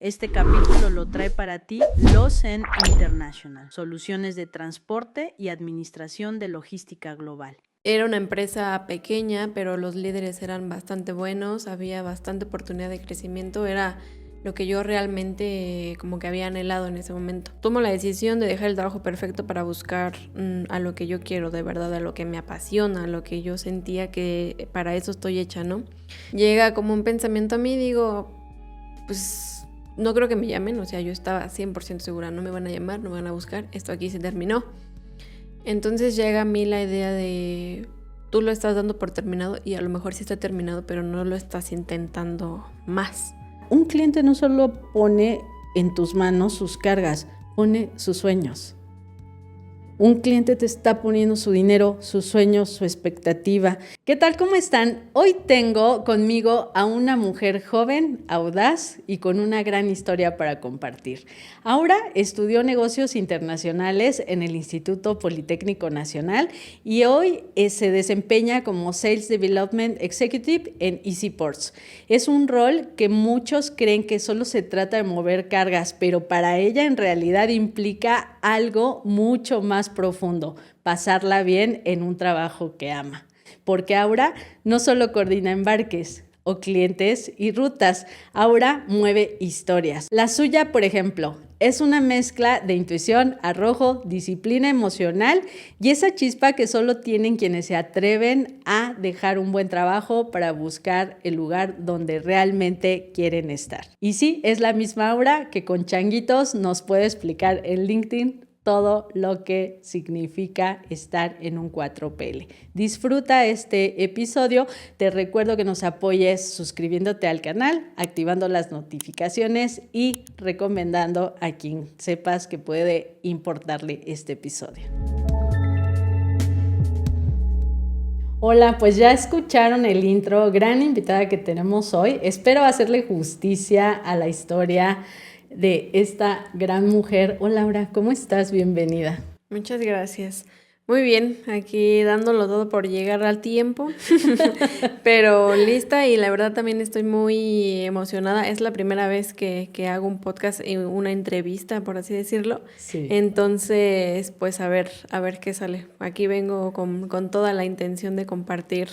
Este capítulo lo trae para ti Lozen International, soluciones de transporte y administración de logística global. Era una empresa pequeña, pero los líderes eran bastante buenos, había bastante oportunidad de crecimiento, era lo que yo realmente como que había anhelado en ese momento. Tomo la decisión de dejar el trabajo perfecto para buscar a lo que yo quiero, de verdad, a lo que me apasiona, a lo que yo sentía que para eso estoy hecha, ¿no? Llega como un pensamiento a mí, digo, pues no creo que me llamen, o sea, yo estaba 100% segura, no me van a llamar, no me van a buscar, esto aquí se terminó. Entonces llega a mí la idea de, tú lo estás dando por terminado y a lo mejor sí está terminado, pero no lo estás intentando más. Un cliente no solo pone en tus manos sus cargas, pone sus sueños. Un cliente te está poniendo su dinero, sus sueños, su expectativa. ¿Qué tal? ¿Cómo están? Hoy tengo conmigo a una mujer joven, audaz y con una gran historia para compartir. Aura estudió negocios internacionales en el Instituto Politécnico Nacional y hoy se desempeña como Sales Development Executive en EasyPorts. Es un rol que muchos creen que solo se trata de mover cargas, pero para ella en realidad implica algo mucho más profundo, pasarla bien en un trabajo que ama. Porque Aura no solo coordina embarques o clientes y rutas, Aura mueve historias. La suya, por ejemplo, es una mezcla de intuición, arrojo, disciplina emocional y esa chispa que solo tienen quienes se atreven a dejar un buen trabajo para buscar el lugar donde realmente quieren estar. Y sí, es la misma Aura que con changuitos nos puede explicar en LinkedIn todo lo que significa estar en un 4PL. Disfruta este episodio. Te recuerdo que nos apoyes suscribiéndote al canal, activando las notificaciones y recomendando a quien sepas que puede importarle este episodio. Hola, pues ya escucharon el intro, gran invitada que tenemos hoy. Espero hacerle justicia a la historia de esta gran mujer. Hola, Laura, ¿cómo estás? Bienvenida. Muchas gracias. Muy bien, aquí dándolo todo por llegar al tiempo, pero lista y la verdad también estoy muy emocionada. Es la primera vez que hago un podcast, una entrevista, por así decirlo. Sí. Entonces, pues a ver qué sale. Aquí vengo con toda la intención de compartir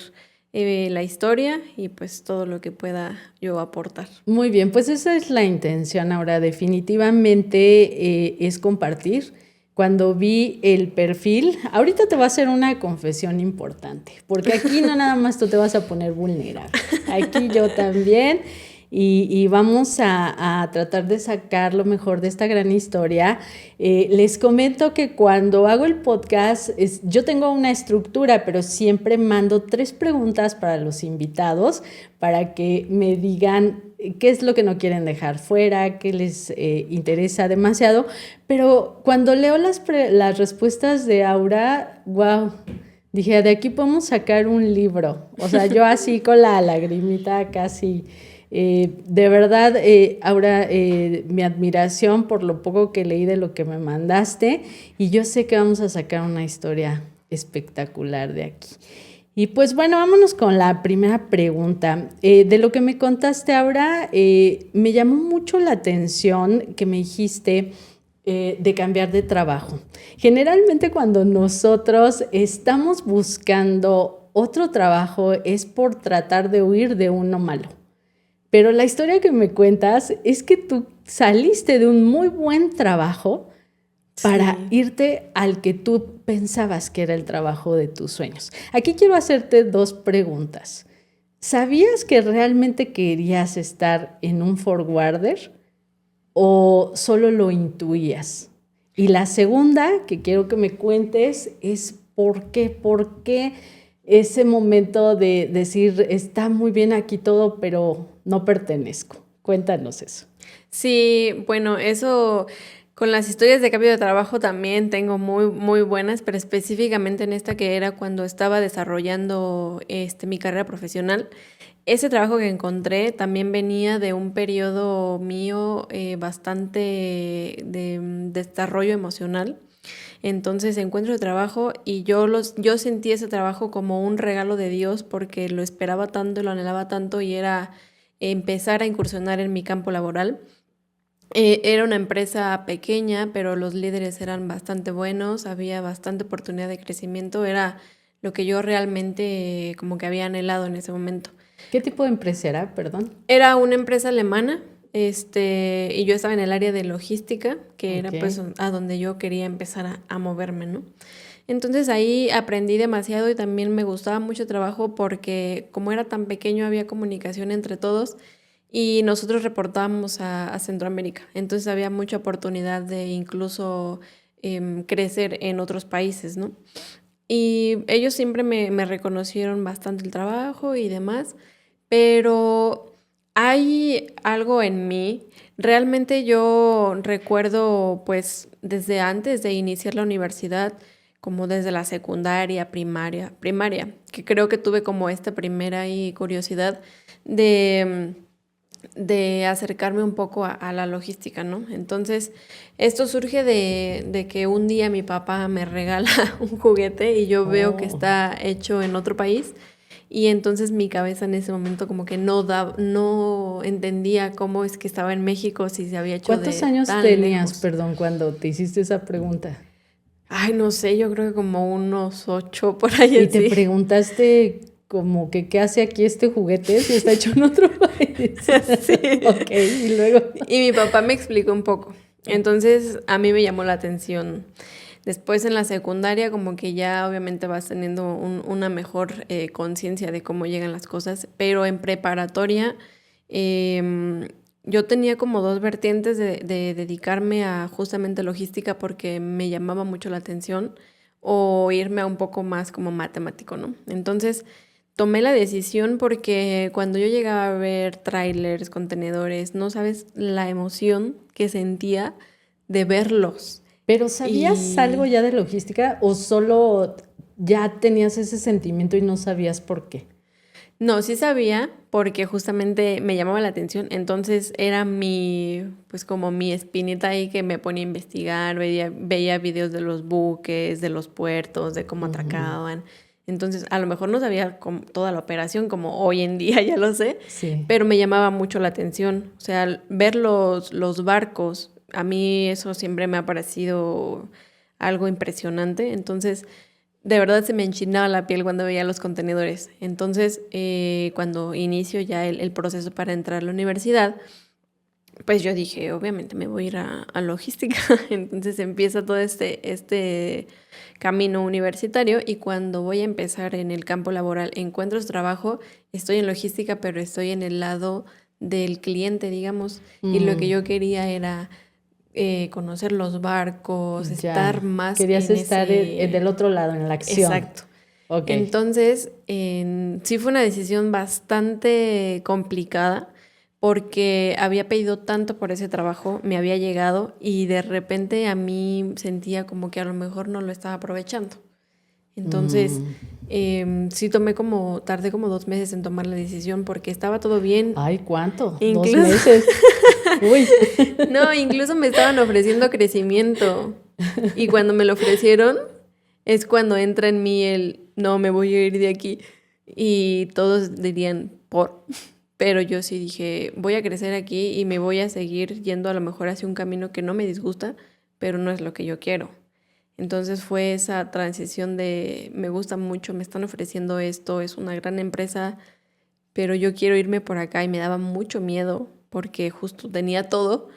la historia y pues todo lo que pueda yo aportar. Muy bien, pues esa es la intención ahora, definitivamente es compartir. Cuando vi el perfil, ahorita te voy a hacer una confesión importante, porque aquí no nada más tú te vas a poner vulnerable, aquí yo también. Y vamos a tratar de sacar lo mejor de esta gran historia. Les comento que cuando hago el podcast, yo tengo una estructura, pero siempre mando 3 preguntas para los invitados para que me digan qué es lo que no quieren dejar fuera, qué les interesa demasiado. Pero cuando leo las respuestas de Aura, wow, dije, de aquí podemos sacar un libro. O sea, yo así con la lagrimita casi... de verdad, Aura, mi admiración por lo poco que leí de lo que me mandaste y yo sé que vamos a sacar una historia espectacular de aquí. Y pues bueno, vámonos con la primera pregunta. De lo que me contaste, Aura, me llamó mucho la atención que me dijiste de cambiar de trabajo. Generalmente cuando nosotros estamos buscando otro trabajo es por tratar de huir de uno malo. Pero la historia que me cuentas es que tú saliste de un muy buen trabajo para irte al que tú pensabas que era el trabajo de tus sueños. Aquí quiero hacerte 2 preguntas. ¿Sabías que realmente querías estar en un forwarder o solo lo intuías? Y la segunda que quiero que me cuentes es ¿por qué? ¿Por qué ese momento de decir, está muy bien aquí todo, pero no pertenezco? Cuéntanos eso. Sí, bueno, eso con las historias de cambio de trabajo también tengo muy, muy buenas, pero específicamente en esta que era cuando estaba desarrollando mi carrera profesional. Ese trabajo que encontré también venía de un periodo mío bastante de desarrollo emocional. Entonces encuentro el trabajo y yo sentí ese trabajo como un regalo de Dios porque lo esperaba tanto y lo anhelaba tanto y era empezar a incursionar en mi campo laboral. Era una empresa pequeña, pero los líderes eran bastante buenos, había bastante oportunidad de crecimiento, era lo que yo realmente como que había anhelado en ese momento. ¿Qué tipo de empresa era, perdón? Era una empresa alemana, y yo estaba en el área de logística, que era Ok. pues a donde yo quería empezar a moverme, ¿no? Entonces ahí aprendí demasiado y también me gustaba mucho el trabajo porque como era tan pequeño había comunicación entre todos y nosotros reportábamos a Centroamérica. Entonces había mucha oportunidad de incluso crecer en otros países, ¿no? Y ellos siempre me reconocieron bastante el trabajo y demás, pero hay algo en mí. Realmente yo recuerdo, pues, desde antes de iniciar la universidad, como desde la secundaria, primaria, que creo que tuve como esta primera ahí curiosidad de, de acercarme un poco a la logística, ¿no? Entonces, esto surge de que un día mi papá me regala un juguete y yo veo que Oh. está hecho en otro país y entonces mi cabeza en ese momento como que no entendía cómo es que estaba en México, si se había hecho ¿Cuántos de años tan tenías, lejos. perdón, cuando te hiciste esa pregunta? Ay, no sé, yo creo que como unos 8 por ahí Y te así. preguntaste como que qué hace aquí este juguete si está hecho en otro país. Ok, Sí. y luego. Y mi papá me explicó un poco. Entonces a mí me llamó la atención. Después en la secundaria como que ya obviamente vas teniendo una mejor conciencia de cómo llegan las cosas, pero en preparatoria em, yo tenía como dos vertientes de dedicarme a justamente logística porque me llamaba mucho la atención o irme a un poco más como matemático, ¿no? Entonces tomé la decisión porque cuando yo llegaba a ver trailers, contenedores, no sabes la emoción que sentía de verlos. ¿Pero sabías algo Y ya de logística o solo ya tenías ese sentimiento y no sabías por qué? no, sí sabía porque justamente me llamaba la atención, entonces era pues como mi espinita ahí que me ponía a investigar, veía videos de los buques, de los puertos, de cómo Ujú. atracaban. Entonces, a lo mejor no sabía toda la operación como hoy en día ya lo sé, Sí. pero me llamaba mucho la atención. O sea, ver los barcos, a mí eso siempre me ha parecido algo impresionante. Entonces, de verdad se me enchinaba la piel cuando veía los contenedores. Entonces, cuando inicio ya el proceso para entrar a la universidad, pues yo dije, obviamente me voy a ir a logística. Entonces empieza todo este camino universitario y cuando voy a empezar en el campo laboral, encuentro trabajo, estoy en logística, pero estoy en el lado del cliente, digamos, y lo que Mm, yo quería era conocer los barcos, estar ya. más Querías en estar del ese. otro lado, en la acción. Exacto. Ok. Entonces, sí fue una decisión bastante complicada porque había pedido tanto por ese trabajo, me había llegado y de repente a mí sentía como que a lo mejor no lo estaba aprovechando. Entonces, Mm. sí tardé como 2 meses en tomar la decisión porque estaba todo bien. Ay, ¿cuánto? ¿Dos Incluso, meses? Uy. no, incluso me estaban ofreciendo crecimiento. Y cuando me lo ofrecieron, es cuando entra en mí no, me voy a ir de aquí. Y todos dirían, Pero yo sí dije, voy a crecer aquí y me voy a seguir yendo a lo mejor hacia un camino que no me disgusta, pero no es lo que yo quiero. Entonces fue esa transición de, me gusta mucho, me están ofreciendo esto, es una gran empresa, pero yo quiero irme por acá y me daba mucho miedo porque justo tenía todo.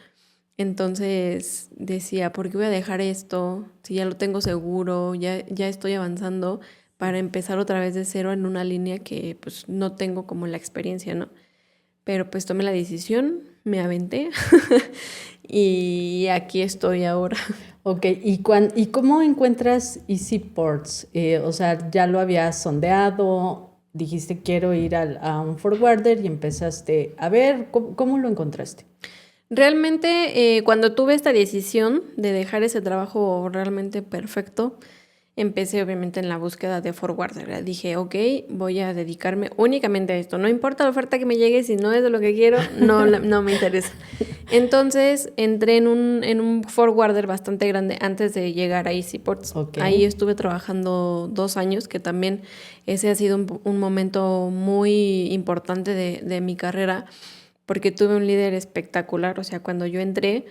Entonces decía, ¿por qué voy a dejar esto? Si ya lo tengo seguro, ya estoy avanzando para empezar otra vez de cero en una línea que pues no tengo como la experiencia, ¿no? Pero pues tomé la decisión, me aventé y aquí estoy ahora. Ok, ¿y cómo encuentras Easy Ports? O sea, ya lo habías sondeado, dijiste quiero ir a un forwarder y empezaste a ver, ¿cómo lo encontraste? Realmente cuando tuve esta decisión de dejar ese trabajo realmente perfecto, empecé obviamente en la búsqueda de forwarder. Dije, ok, voy a dedicarme únicamente a esto. No importa la oferta que me llegue, si no es de lo que quiero, no me interesa. Entonces entré en un forwarder bastante grande antes de llegar a EasyPorts. Ok. Ahí estuve trabajando 2 años, que también ese ha sido un momento muy importante de mi carrera porque tuve un líder espectacular. O sea, cuando yo entré,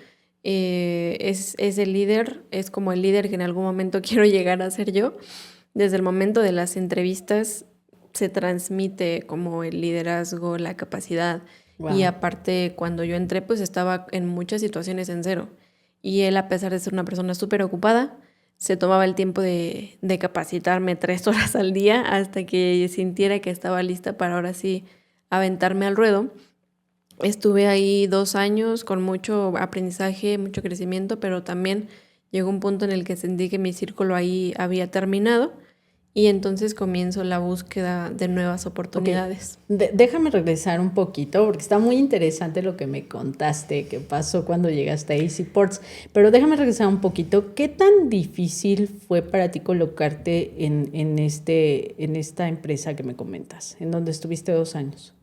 ese líder es como el líder que en algún momento quiero llegar a ser yo. Desde el momento de las entrevistas se transmite como el liderazgo, la capacidad. Y Wow. aparte, cuando yo entré, pues estaba en muchas situaciones en cero. Y él, a pesar de ser una persona súper ocupada, se tomaba el tiempo de capacitarme 3 horas al día hasta que sintiera que estaba lista para ahora sí aventarme al ruedo. Estuve ahí 2 años con mucho aprendizaje, mucho crecimiento, pero también llegó un punto en el que sentí que mi círculo ahí había terminado y entonces comienzo la búsqueda de nuevas Ok, oportunidades. déjame regresar un poquito porque está muy interesante lo que me contaste que pasó cuando llegaste a Easy Ports, pero déjame regresar un poquito. ¿Qué tan difícil fue para ti colocarte en esta empresa que me comentas, en donde estuviste 2 años?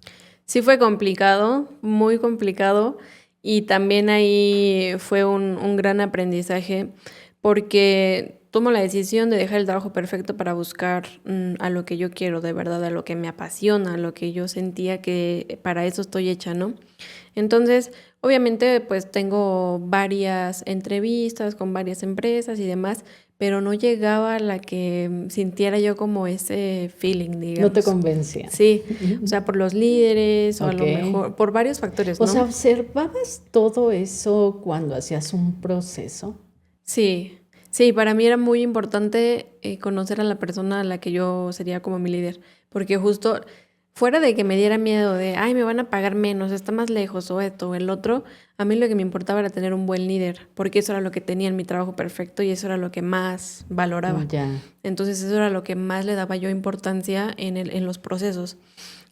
Sí fue complicado, muy complicado, y también ahí fue un gran aprendizaje porque tomo la decisión de dejar el trabajo perfecto para buscar a lo que yo quiero, de verdad, a lo que me apasiona, a lo que yo sentía que para eso estoy hecha, ¿no? Entonces, obviamente, pues tengo varias entrevistas con varias empresas y demás, pero no llegaba a la que sintiera yo como ese feeling, No te digamos. convencían. Sí, o sea, por los líderes o a Ok. lo mejor por varios factores, O sea, ¿no? ¿observabas todo eso cuando hacías un proceso? Sí, sí, para mí era muy importante conocer a la persona a la que yo sería como mi líder, porque justo fuera de que me diera miedo de, ay, me van a pagar menos, está más lejos o esto o el otro, a mí lo que me importaba era tener un buen líder, porque eso era lo que tenía en mi trabajo perfecto y eso era lo que más valoraba. Ya. Entonces eso era lo que más le daba yo importancia en los procesos.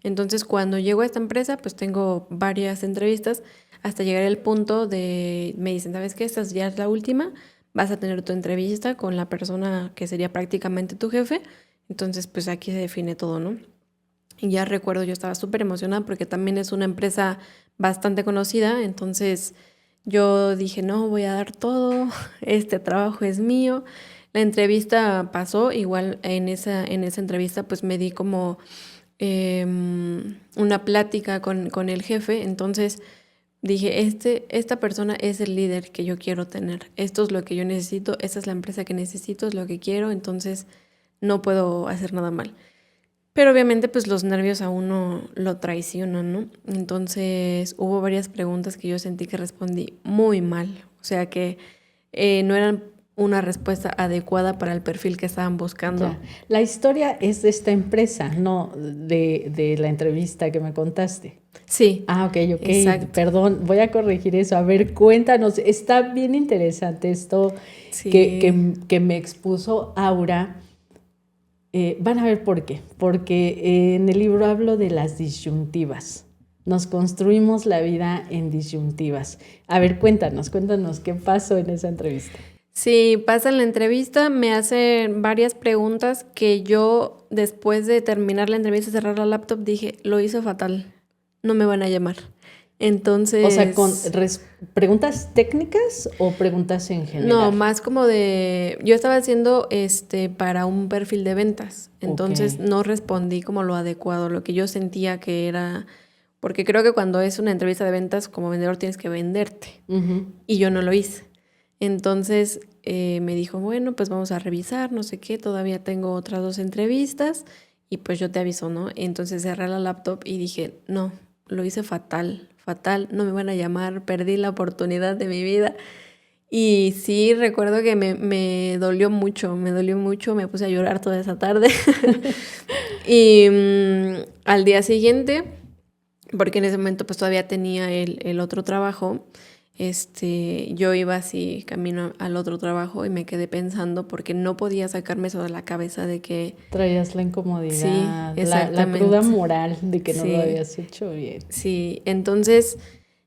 Entonces cuando llego a esta empresa, pues tengo varias entrevistas hasta llegar al punto de, me dicen, ¿sabes qué? Esta ya es la última, vas a tener tu entrevista con la persona que sería prácticamente tu jefe. Entonces pues aquí se define todo, ¿no? Y ya recuerdo, yo estaba súper emocionada porque también es una empresa bastante conocida, entonces yo dije, no, voy a dar todo, este trabajo es mío. La entrevista pasó, igual en esa entrevista pues me di como una plática con el jefe, entonces dije, esta persona es el líder que yo quiero tener, esto es lo que yo necesito, esta es la empresa que necesito, es lo que quiero, entonces no puedo hacer nada mal. Pero obviamente pues los nervios a uno lo traicionan, ¿no? Entonces hubo varias preguntas que yo sentí que respondí muy mal, o sea que no eran una respuesta adecuada para el perfil que estaban buscando. Ya. La historia es de esta empresa, no de la entrevista que me contaste. Sí, Ah, ok, ok. exacto. Perdón, voy a corregir eso. A ver, cuéntanos. Está bien interesante esto que, Sí, que, que me expuso Aura. Van a ver por qué. Porque en el libro hablo de las disyuntivas. Nos construimos la vida en disyuntivas. A ver, cuéntanos qué pasó en esa entrevista. sí, pasa en la entrevista, me hacen varias preguntas que yo después de terminar la entrevista, cerrar la laptop, dije, lo hizo fatal, no me van a llamar. O sea, Entonces, preguntas técnicas o preguntas en no, general. más como yo estaba haciendo para un perfil de ventas, Ok. entonces no respondí como lo adecuado, lo que yo sentía que era, porque creo que cuando es una entrevista de ventas, como vendedor tienes que venderte, Ujú. y yo no lo hice. Entonces me dijo, bueno, pues vamos a revisar, no sé qué, todavía tengo otras 2 entrevistas y pues yo te aviso, ¿no? Entonces cerré la laptop y dije, no, lo hice fatal, fatal, no me van a llamar, perdí la oportunidad de mi vida. Y sí, recuerdo que me dolió mucho, me puse a llorar toda esa tarde. Y al día siguiente, porque en ese momento pues todavía tenía el otro trabajo, yo iba así camino al otro trabajo y me quedé pensando porque no podía sacarme eso de la cabeza de que Traías la sí, incomodidad, la cruda exactamente, moral de que no lo sí, habías hecho bien. sí. Entonces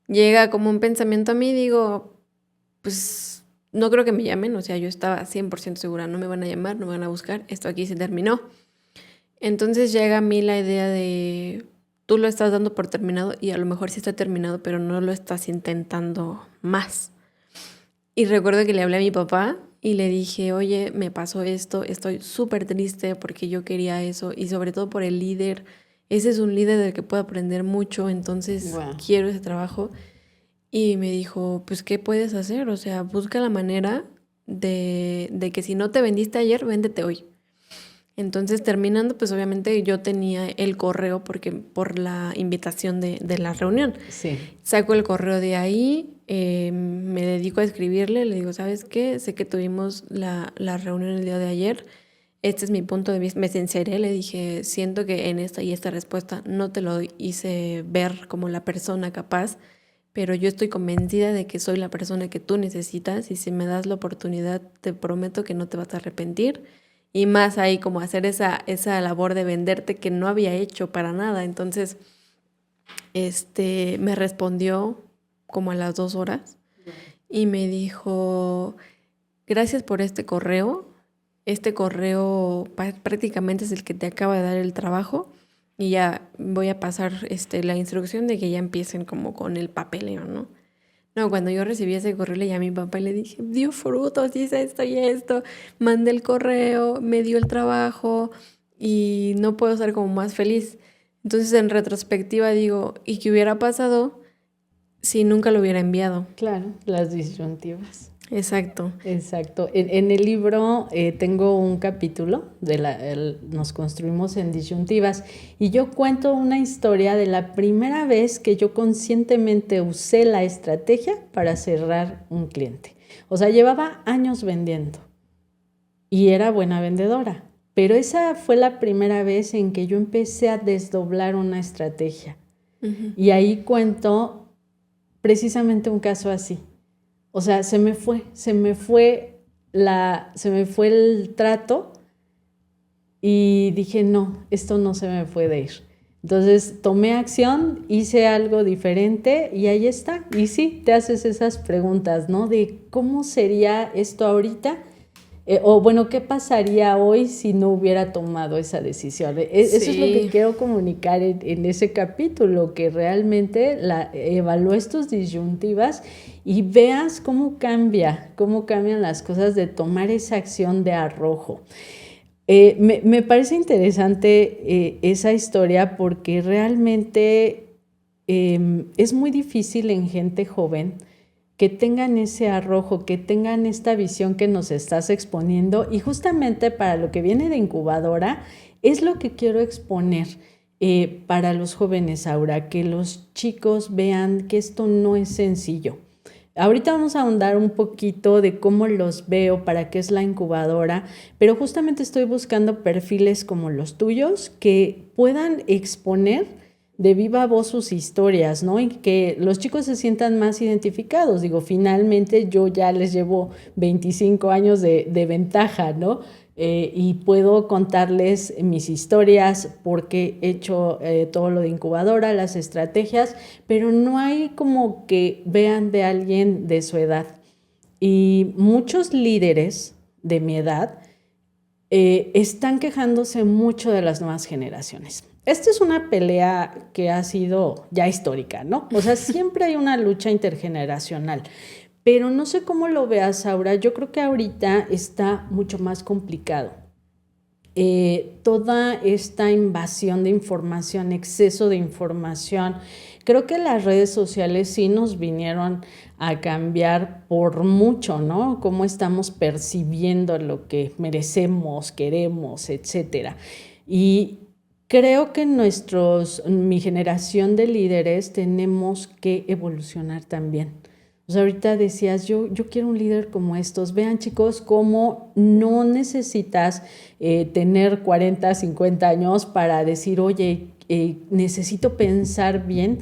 llega como un pensamiento a mí, digo, pues no creo que me llamen, o sea, yo estaba 100% segura, no me van a llamar, no me van a buscar, esto aquí se terminó. Entonces llega a mí la idea de, tú lo estás dando por terminado y a lo mejor sí está terminado, pero no lo estás intentando más. Y recuerdo que le hablé a mi papá y le dije, oye, me pasó esto, estoy súper triste porque yo quería eso y sobre todo por el líder ese es un líder del que puedo aprender mucho, entonces quiero ese trabajo. Y me dijo, pues, ¿qué puedes hacer? O sea, busca la manera de que si no te vendiste ayer, véndete hoy. Entonces, terminando, pues obviamente yo tenía el correo porque por la invitación de la reunión. Sí. Saco el correo de ahí, me dedico a escribirle, le digo, ¿sabes qué? Sé que tuvimos la reunión el día de ayer, este es mi punto de vista. Me sinceré, le dije, siento que en esta y esta respuesta no te lo hice ver como la persona capaz, pero yo estoy convencida de que soy la persona que tú necesitas y si me das la oportunidad, te prometo que no te vas a arrepentir. Y más ahí como hacer esa labor de venderte que no había hecho para nada. Entonces, me respondió como a las 2 horas y me dijo, gracias por este correo. Este correo prácticamente es el que te acaba de dar el trabajo y ya voy a pasar la instrucción de que ya empiecen como con el papeleo, ¿no? No, cuando yo recibí ese correo le llamé a mi papá y le dije, dio frutos, hice esto y esto, mandé el correo, me dio el trabajo y no puedo ser como más feliz. Entonces en retrospectiva digo, ¿y qué hubiera pasado si nunca lo hubiera enviado? Claro, las disyuntivas. Exacto. Exacto. En el libro tengo un capítulo nos construimos en disyuntivas y yo cuento una historia de la primera vez que yo conscientemente usé la estrategia para cerrar un cliente. O sea, llevaba años vendiendo y era buena vendedora, pero esa fue la primera vez en que yo empecé a desdoblar una estrategia. Uh-huh. Y ahí cuento precisamente un caso así. O sea, se me fue el trato y dije, no, esto no se me puede ir. Entonces tomé acción, hice algo diferente y ahí está. Y sí, te haces esas preguntas, ¿no? De cómo sería esto ahorita, o bueno, ¿qué pasaría hoy si no hubiera tomado esa decisión? Eso es lo que quiero comunicar en ese capítulo, que realmente evalúes tus disyuntivas y veas cómo cambian las cosas de tomar esa acción de arrojo. Me parece interesante esa historia porque realmente es muy difícil en gente joven que tengan ese arrojo, que tengan esta visión que nos estás exponiendo, y justamente para lo que viene de incubadora es lo que quiero exponer para los jóvenes, Aura, que los chicos vean que esto no es sencillo. Ahorita vamos a ahondar un poquito de cómo los veo, para qué es la incubadora, pero justamente estoy buscando perfiles como los tuyos que puedan exponer de viva voz sus historias, ¿no? Y que los chicos se sientan más identificados. Digo, finalmente yo ya les llevo 25 años de ventaja, ¿no? Y puedo contarles mis historias porque he hecho todo lo de incubadora, las estrategias, pero no hay como que vean de alguien de su edad. Y muchos líderes de mi edad están quejándose mucho de las nuevas generaciones. Esta es una pelea que ha sido ya histórica, ¿no? O sea, siempre hay una lucha intergeneracional, pero no sé cómo lo veas, Aura. Yo creo que ahorita está mucho más complicado. Toda esta invasión de información, exceso de información, creo que las redes sociales sí nos vinieron a cambiar por mucho, ¿no? Cómo estamos percibiendo lo que merecemos, queremos, etcétera. Y creo que mi generación de líderes tenemos que evolucionar también. O sea, ahorita decías, yo quiero un líder como estos. Vean, chicos, cómo no necesitas tener 40, 50 años para decir, oye, necesito pensar bien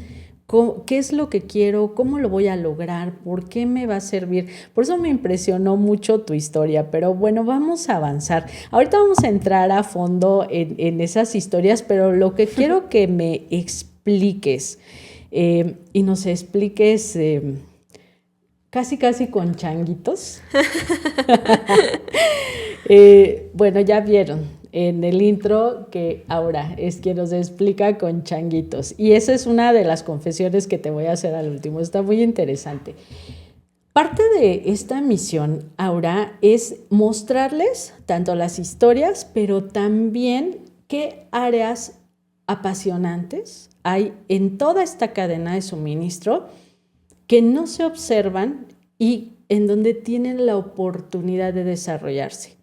qué es lo que quiero, cómo lo voy a lograr, por qué me va a servir. Por eso me impresionó mucho tu historia, pero bueno, vamos a avanzar. Ahorita vamos a entrar a fondo en esas historias, pero lo que quiero que me expliques y nos expliques casi con changuitos. Bueno, ya vieron en el intro que Aura es quien nos explica con changuitos. Y esa es una de las confesiones que te voy a hacer al último. Está muy interesante. Parte de esta misión, Aura, es mostrarles tanto las historias, pero también qué áreas apasionantes hay en toda esta cadena de suministro que no se observan y en donde tienen la oportunidad de desarrollarse.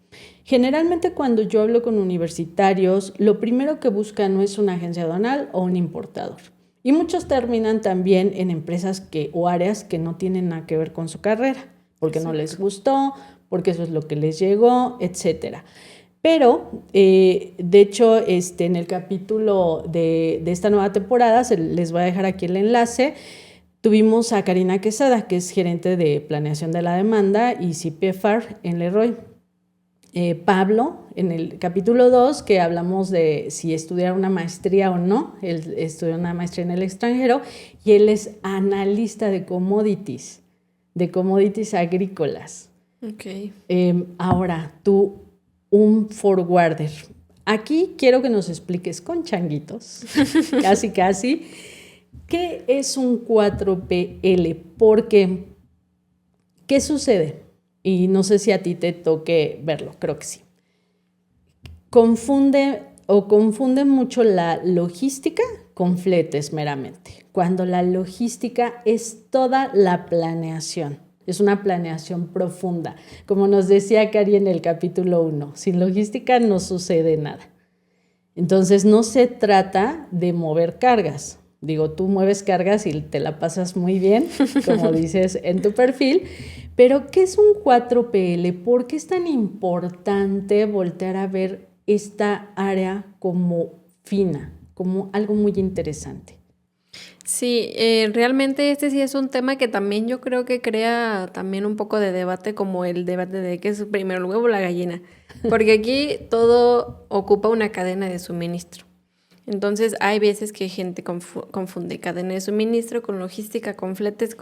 Generalmente cuando yo hablo con universitarios, lo primero que buscan no es una agencia aduanal o un importador. Y muchos terminan también en empresas o áreas que no tienen nada que ver con su carrera, porque no les gustó, porque eso es lo que les llegó, etcétera. Pero, de hecho, en el capítulo de esta nueva temporada, les voy a dejar aquí el enlace, tuvimos a Karina Quesada, que es gerente de planeación de la demanda y CPFR en Leroy. Pablo, en el capítulo 2, que hablamos de si estudiar una maestría o no, él estudió una maestría en el extranjero y él es analista de commodities agrícolas. Okay. Ahora, tú, un forwarder. Aquí quiero que nos expliques con changuitos, casi, ¿qué es un 4PL? Porque, ¿qué sucede? Y no sé si a ti te toque verlo, creo que sí. Confunden mucho la logística con fletes meramente, cuando la logística es toda la planeación. Es una planeación profunda. Como nos decía Cari en el capítulo 1, sin logística no sucede nada. Entonces no se trata de mover cargas. Digo, tú mueves cargas y te la pasas muy bien, como dices en tu perfil, pero ¿qué es un 4PL? ¿Por qué es tan importante voltear a ver esta área como fina, como algo muy interesante? Sí, realmente este sí es un tema que también yo creo que crea también un poco de debate, como el debate de qué es primero, el huevo o la gallina, porque aquí todo ocupa una cadena de suministro. Entonces hay veces que gente confunde cadena de suministro con logística, con fletes,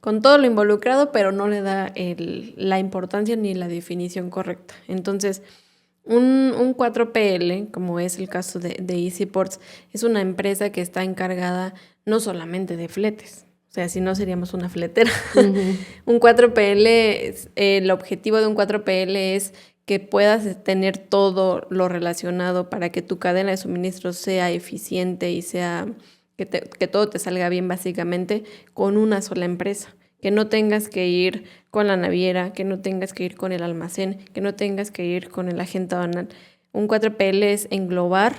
con todo lo involucrado, pero no le da la importancia ni la definición correcta. Entonces, un 4PL, como es el caso de EasyPorts, es una empresa que está encargada no solamente de fletes, o sea, si no seríamos una fletera. Uh-huh. Un 4PL, el objetivo de un 4PL es que puedas tener todo lo relacionado para que tu cadena de suministro sea eficiente y sea que todo te salga bien básicamente con una sola empresa. Que no tengas que ir con la naviera, que no tengas que ir con el almacén, que no tengas que ir con el agente aduanal. Un 4PL es englobar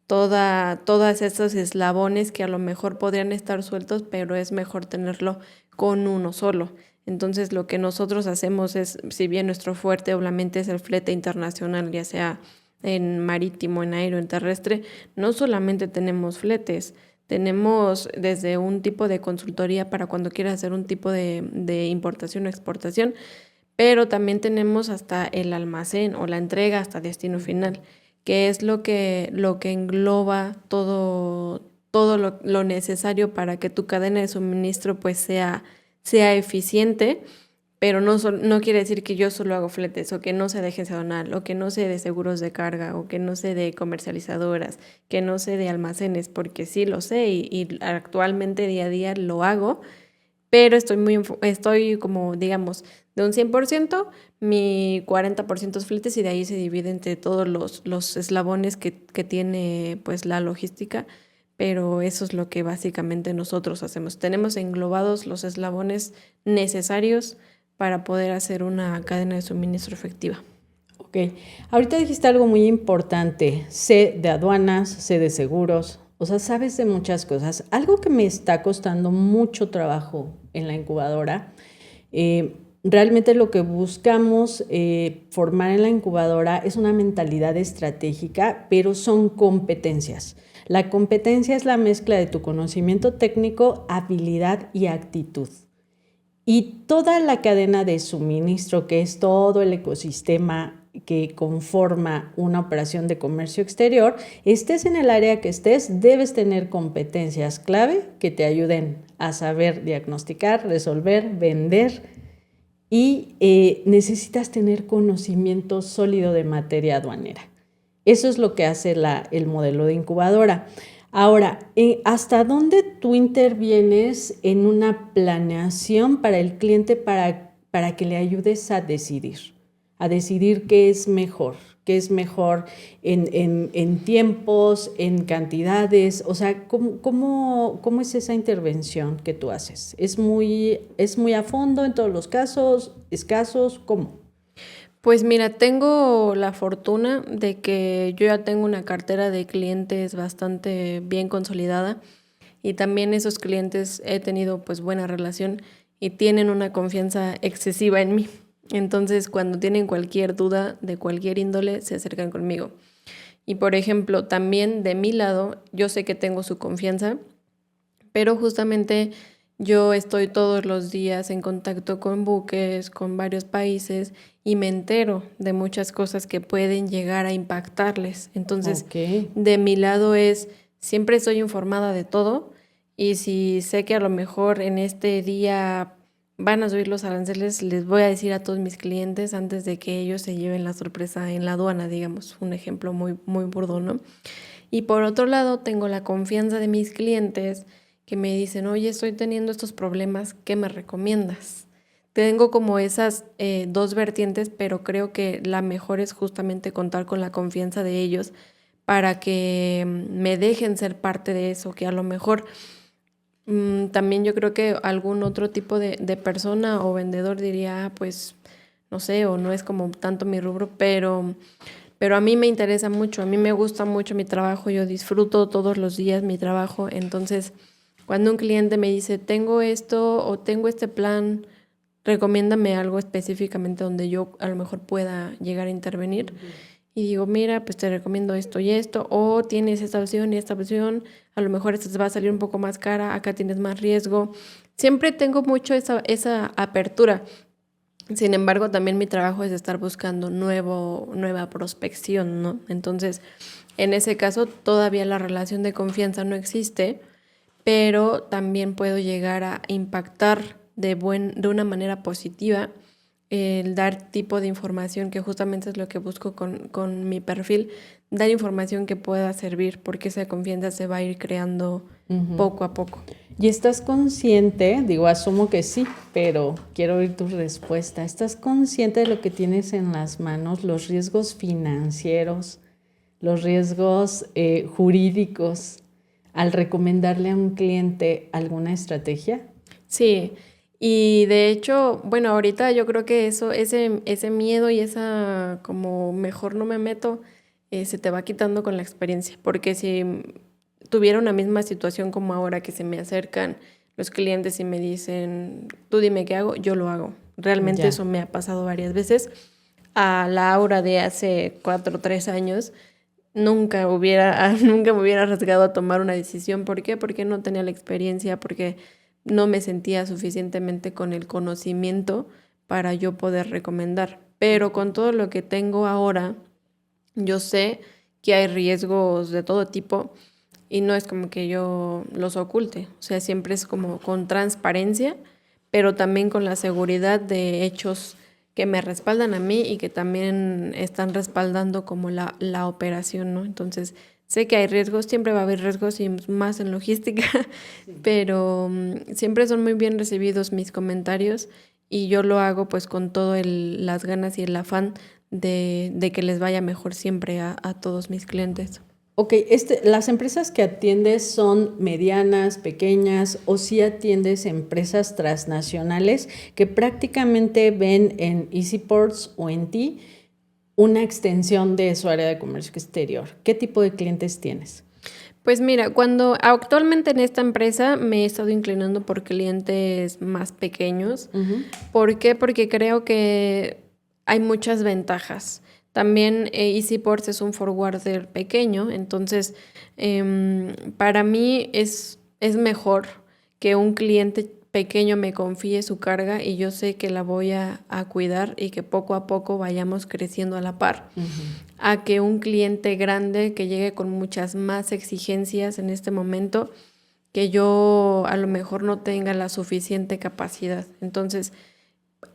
todas esos eslabones que a lo mejor podrían estar sueltos, pero es mejor tenerlo con uno solo. Entonces lo que nosotros hacemos es, si bien nuestro fuerte obviamente es el flete internacional, ya sea en marítimo, en aéreo, en terrestre, no solamente tenemos fletes, tenemos desde un tipo de consultoría para cuando quieras hacer un tipo de importación o exportación, pero también tenemos hasta el almacén o la entrega hasta destino final, que es lo que engloba todo lo necesario para que tu cadena de suministro pues sea eficiente, pero no quiere decir que yo solo hago fletes o que no sé de agencia aduanal o que no sé de seguros de carga o que no sé de comercializadoras, que no sé de almacenes, porque sí lo sé y actualmente día a día lo hago, pero estoy como, digamos, de un 100%, mi 40% es fletes y de ahí se divide entre todos los eslabones que tiene pues la logística, pero eso es lo que básicamente nosotros hacemos. Tenemos englobados los eslabones necesarios para poder hacer una cadena de suministro efectiva. Ok, ahorita dijiste algo muy importante, sé de aduanas, sé de seguros, o sea, sabes de muchas cosas. Algo que me está costando mucho trabajo en la incubadora, realmente lo que buscamos formar en la incubadora es una mentalidad estratégica, pero son competencias. La competencia es la mezcla de tu conocimiento técnico, habilidad y actitud. Y toda la cadena de suministro, que es todo el ecosistema que conforma una operación de comercio exterior, estés en el área que estés, debes tener competencias clave que te ayuden a saber diagnosticar, resolver, vender y necesitas tener conocimiento sólido de materia aduanera. Eso es lo que hace el modelo de incubadora. Ahora, ¿hasta dónde tú intervienes en una planeación para el cliente para que le ayudes a decidir? a decidir qué es mejor en tiempos, en cantidades? O sea, ¿cómo es esa intervención que tú haces? ¿Es muy a fondo en todos los casos, escasos? ¿Cómo? Pues mira, tengo la fortuna de que yo ya tengo una cartera de clientes bastante bien consolidada y también esos clientes he tenido pues buena relación y tienen una confianza excesiva en mí. Entonces, cuando tienen cualquier duda de cualquier índole, se acercan conmigo. Y por ejemplo, también de mi lado, yo sé que tengo su confianza, pero justamente yo estoy todos los días en contacto con buques, con varios países y me entero de muchas cosas que pueden llegar a impactarles. Entonces, Ok. de mi lado siempre estoy informada de todo y si sé que a lo mejor en este día van a subir los aranceles, les voy a decir a todos mis clientes antes de que ellos se lleven la sorpresa en la aduana, digamos, un ejemplo muy, muy burdo, ¿no? Y por otro lado, tengo la confianza de mis clientes que me dicen, oye, estoy teniendo estos problemas, ¿qué me recomiendas? Tengo como esas dos vertientes, pero creo que la mejor es justamente contar con la confianza de ellos para que me dejen ser parte de eso, que a lo mejor también yo creo que algún otro tipo de persona o vendedor diría, pues, no sé, o no es como tanto mi rubro, pero a mí me interesa mucho, a mí me gusta mucho mi trabajo, yo disfruto todos los días mi trabajo, entonces cuando un cliente me dice, tengo esto o tengo este plan, recomiéndame algo específicamente donde yo a lo mejor pueda llegar a intervenir. Y digo, mira, pues te recomiendo esto y esto, o tienes esta opción y esta opción, a lo mejor esta te va a salir un poco más cara, acá tienes más riesgo. Siempre tengo mucho esa apertura. Sin embargo, también mi trabajo es estar buscando nueva prospección, ¿no? Entonces, en ese caso, todavía la relación de confianza no existe, pero también puedo llegar a impactar de una manera positiva el dar tipo de información que justamente es lo que busco con mi perfil, dar información que pueda servir porque esa confianza se va a ir creando poco a poco. ¿Y estás consciente? Digo, asumo que sí, pero quiero oír tu respuesta. ¿Estás consciente de lo que tienes en las manos, los riesgos financieros, los riesgos jurídicos, al recomendarle a un cliente alguna estrategia? Sí, y de hecho, bueno, ahorita yo creo que ese miedo y esa como mejor no me meto, se te va quitando con la experiencia, porque si tuviera una misma situación como ahora que se me acercan los clientes y me dicen, tú dime qué hago, yo lo hago. Realmente Ya. eso me ha pasado varias veces. A la Aura de hace 4 o 3 años, nunca me hubiera arriesgado a tomar una decisión. ¿Por qué? Porque no tenía la experiencia, porque no me sentía suficientemente con el conocimiento para yo poder recomendar. Pero con todo lo que tengo ahora, yo sé que hay riesgos de todo tipo y no es como que yo los oculte. O sea, siempre es como con transparencia, pero también con la seguridad de hechos que me respaldan a mí y que también están respaldando como la operación, ¿no? Entonces, sé que hay riesgos, siempre va a haber riesgos y más en logística, pero siempre son muy bien recibidos mis comentarios y yo lo hago pues con todo las ganas y el afán de que les vaya mejor siempre a todos mis clientes. Ok, ¿las empresas que atiendes son medianas, pequeñas o si atiendes empresas transnacionales que prácticamente ven en EasyPorts o en ti una extensión de su área de comercio exterior? ¿Qué tipo de clientes tienes? Pues mira, actualmente en esta empresa me he estado inclinando por clientes más pequeños. ¿Por qué? Porque creo que hay muchas ventajas. También EasyPorts es un forwarder pequeño, entonces para mí es mejor que un cliente pequeño me confíe su carga y yo sé que la voy a cuidar y que poco a poco vayamos creciendo a la par, a que un cliente grande que llegue con muchas más exigencias en este momento, que yo a lo mejor no tenga la suficiente capacidad. Entonces,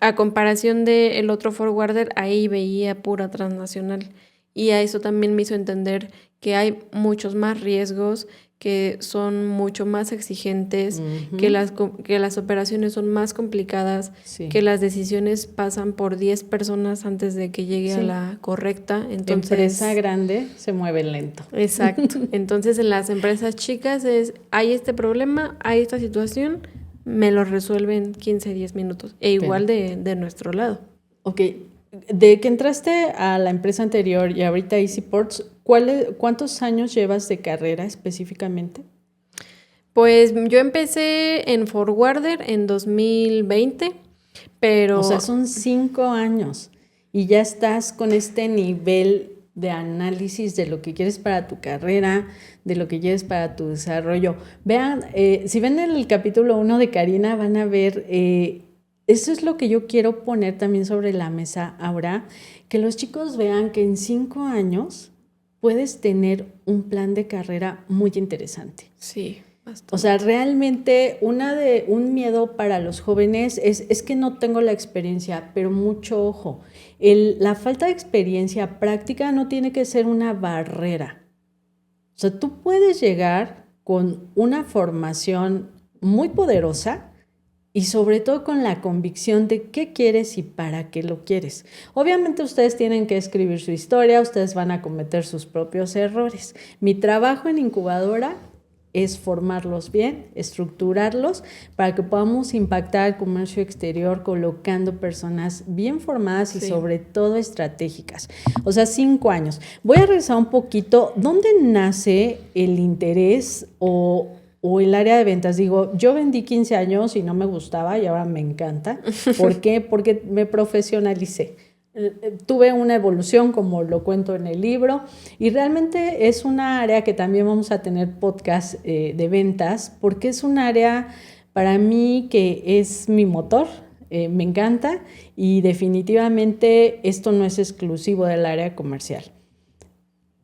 a comparación del otro forwarder, ahí veía pura transnacional y a eso también me hizo entender que hay muchos más riesgos, que son mucho más exigentes, que las operaciones son más complicadas, que las decisiones pasan por 10 personas antes de que llegue a la correcta. Entonces, empresa grande se mueve lento. Exacto. Entonces, en las empresas chicas hay este problema, hay esta situación, me lo resuelven 15, 10 minutos. E igual de nuestro lado. Ok. De que entraste a la empresa anterior y ahorita EasyPorts, ¿cuántos años llevas de carrera específicamente? Pues yo empecé en Forwarder en 2020, pero... O sea, son 5 años y ya estás con este nivel de análisis de lo que quieres para tu carrera, de lo que quieres para tu desarrollo. Vean, si ven el capítulo 1 de Karina, van a ver... eso es lo que yo quiero poner también sobre la mesa ahora, que los chicos vean que en 5 años puedes tener un plan de carrera muy interesante. Sí, bastante. O sea, realmente un miedo para los jóvenes es que no tengo la experiencia, pero mucho ojo. La falta de experiencia práctica no tiene que ser una barrera. O sea, tú puedes llegar con una formación muy poderosa y sobre todo con la convicción de qué quieres y para qué lo quieres. Obviamente ustedes tienen que escribir su historia, ustedes van a cometer sus propios errores. Mi trabajo en incubadora es formarlos bien, estructurarlos para que podamos impactar el comercio exterior colocando personas bien formadas y sobre todo estratégicas. O sea, 5 años. Voy a regresar un poquito. ¿Dónde nace el interés o el área de ventas? Digo, yo vendí 15 años y no me gustaba y ahora me encanta. ¿Por qué? Porque me profesionalicé. Tuve una evolución, como lo cuento en el libro, y realmente es una área que también vamos a tener podcast de ventas, porque es un área para mí que es mi motor, me encanta, y definitivamente esto no es exclusivo del área comercial.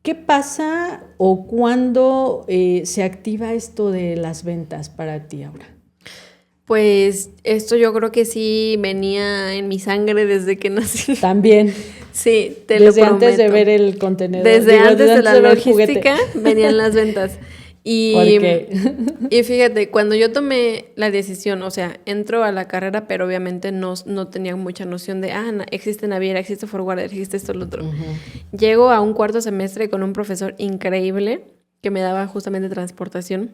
¿Qué pasa o cuándo se activa esto de las ventas para ti ahora? Pues esto yo creo que sí venía en mi sangre desde que nací. También. Sí, te lo prometo. Desde antes de ver el contenedor. Desde antes de la logística venían las ventas. Y fíjate, cuando yo tomé la decisión, o sea, entro a la carrera, pero obviamente no tenía mucha noción de, existe Naviera, existe Forwarder, existe esto, lo otro. Uh-huh. Llego a un 4º semestre con un profesor increíble que me daba justamente transportación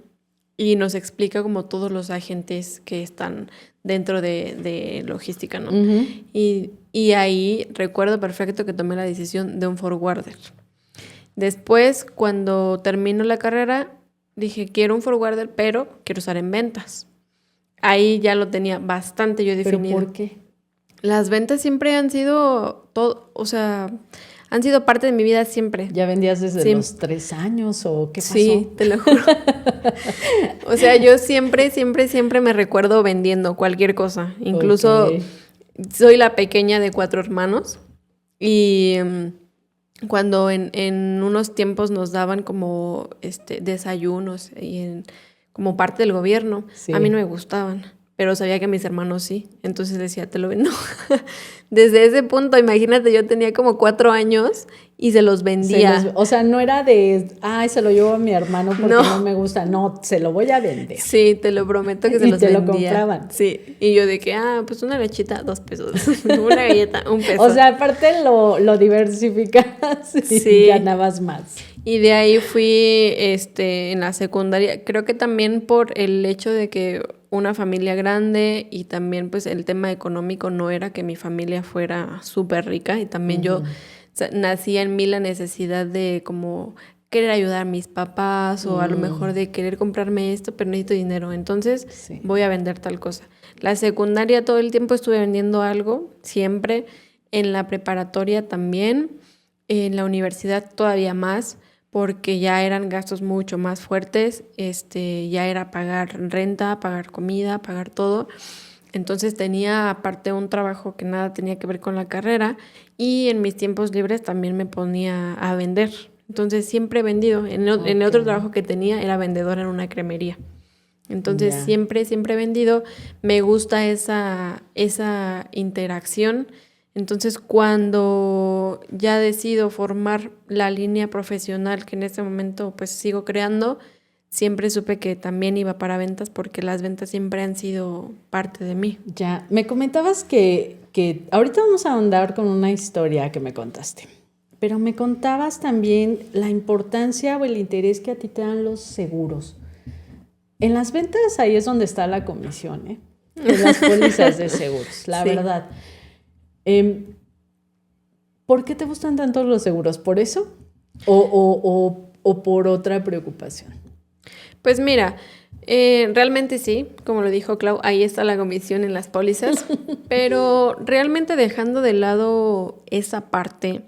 y nos explica como todos los agentes que están dentro de logística, ¿no? Uh-huh. Y ahí recuerdo perfecto que tomé la decisión de un Forwarder. Después, cuando termino la carrera, dije, quiero un Forwarder, pero quiero estar en ventas. Ahí ya lo tenía bastante yo definido. ¿Pero por qué? Las ventas siempre han sido todo, o sea, han sido parte de mi vida siempre. ¿Ya vendías desde los 3 años o qué pasó? Sí, te lo juro. O sea, yo siempre me recuerdo vendiendo cualquier cosa. Incluso soy la pequeña de 4 hermanos y cuando en unos tiempos nos daban como desayunos y como parte del gobierno, a mí no me gustaban, pero sabía que mis hermanos sí, entonces decía, te lo vendo. Desde ese punto, imagínate, yo tenía como 4 años y se los vendía. O sea, no era de, se lo llevo a mi hermano porque no me gusta, no, se lo voy a vender. Sí, te lo prometo que se los vendía. Y te lo compraban. Sí, y yo de que, pues una lechita, 2 pesos, una galleta, 1 peso. O sea, aparte lo diversificabas y ganabas más. Y de ahí fui en la secundaria, creo que también por el hecho de que una familia grande y también pues el tema económico no era que mi familia fuera súper rica y también yo nacía en mí la necesidad de como querer ayudar a mis papás o a lo mejor de querer comprarme esto, pero necesito dinero, entonces voy a vender tal cosa. La secundaria todo el tiempo estuve vendiendo algo, siempre, en la preparatoria también, en la universidad todavía más, porque ya eran gastos mucho más fuertes, ya era pagar renta, pagar comida, pagar todo. Entonces tenía aparte un trabajo que nada tenía que ver con la carrera y en mis tiempos libres también me ponía a vender. Entonces siempre he vendido. En el otro trabajo que tenía era vendedora en una cremería. Entonces siempre he vendido. Me gusta esa interacción. Entonces, cuando ya decido formar la línea profesional que en este momento pues sigo creando, siempre supe que también iba para ventas porque las ventas siempre han sido parte de mí. Ya, me comentabas que ahorita vamos a ahondar con una historia que me contaste, pero me contabas también la importancia o el interés que a ti te dan los seguros. En las ventas ahí es donde está la comisión, ¿eh? En las pólizas de seguros, la verdad. ¿Por qué te gustan tanto los seguros? ¿Por eso? ¿O por otra preocupación? Pues mira, realmente sí, como lo dijo Clau, ahí está la comisión en las pólizas, pero realmente dejando de lado esa parte,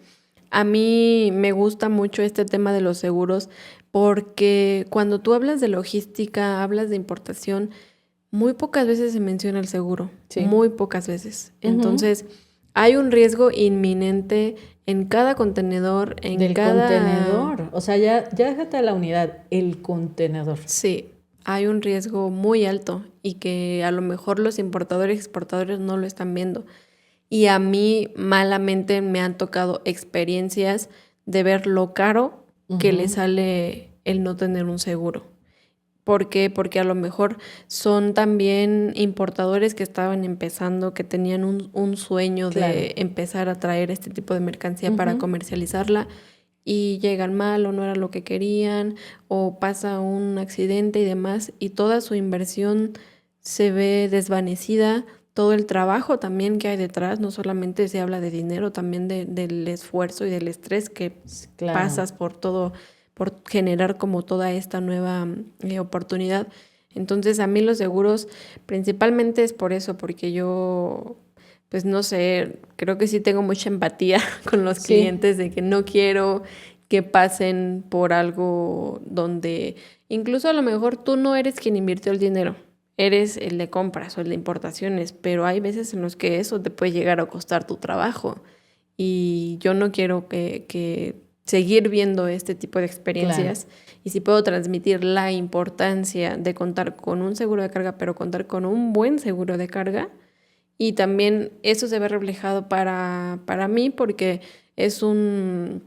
a mí me gusta mucho este tema de los seguros porque cuando tú hablas de logística, hablas de importación, muy pocas veces se menciona el seguro, Sí. muy pocas veces. Entonces, hay un riesgo inminente en cada contenedor, en Del cada... contenedor. O sea, ya déjate a la unidad, el contenedor. Sí, hay un riesgo muy alto y que a lo mejor los importadores y exportadores no lo están viendo. Y a mí malamente me han tocado experiencias de ver lo caro que le sale el no tener un seguro. ¿Por qué? Porque a lo mejor son también importadores que estaban empezando, que tenían un sueño Claro. de empezar a traer este tipo de mercancía para comercializarla y llegan mal o no era lo que querían o pasa un accidente y demás y toda su inversión se ve desvanecida, todo el trabajo también que hay detrás, no solamente se habla de dinero, también del esfuerzo y del estrés que Claro. pasas por todo, por generar como toda esta nueva oportunidad. Entonces a mí los seguros principalmente es por eso, porque yo, pues no sé, creo que sí tengo mucha empatía con los clientes de que no quiero que pasen por algo donde incluso a lo mejor tú no eres quien invirtió el dinero, eres el de compras o el de importaciones, pero hay veces en los que eso te puede llegar a costar tu trabajo y yo no quiero que seguir viendo este tipo de experiencias. Claro. Y si puedo transmitir la importancia de contar con un seguro de carga, pero contar con un buen seguro de carga, y también eso se ve reflejado para mí porque es una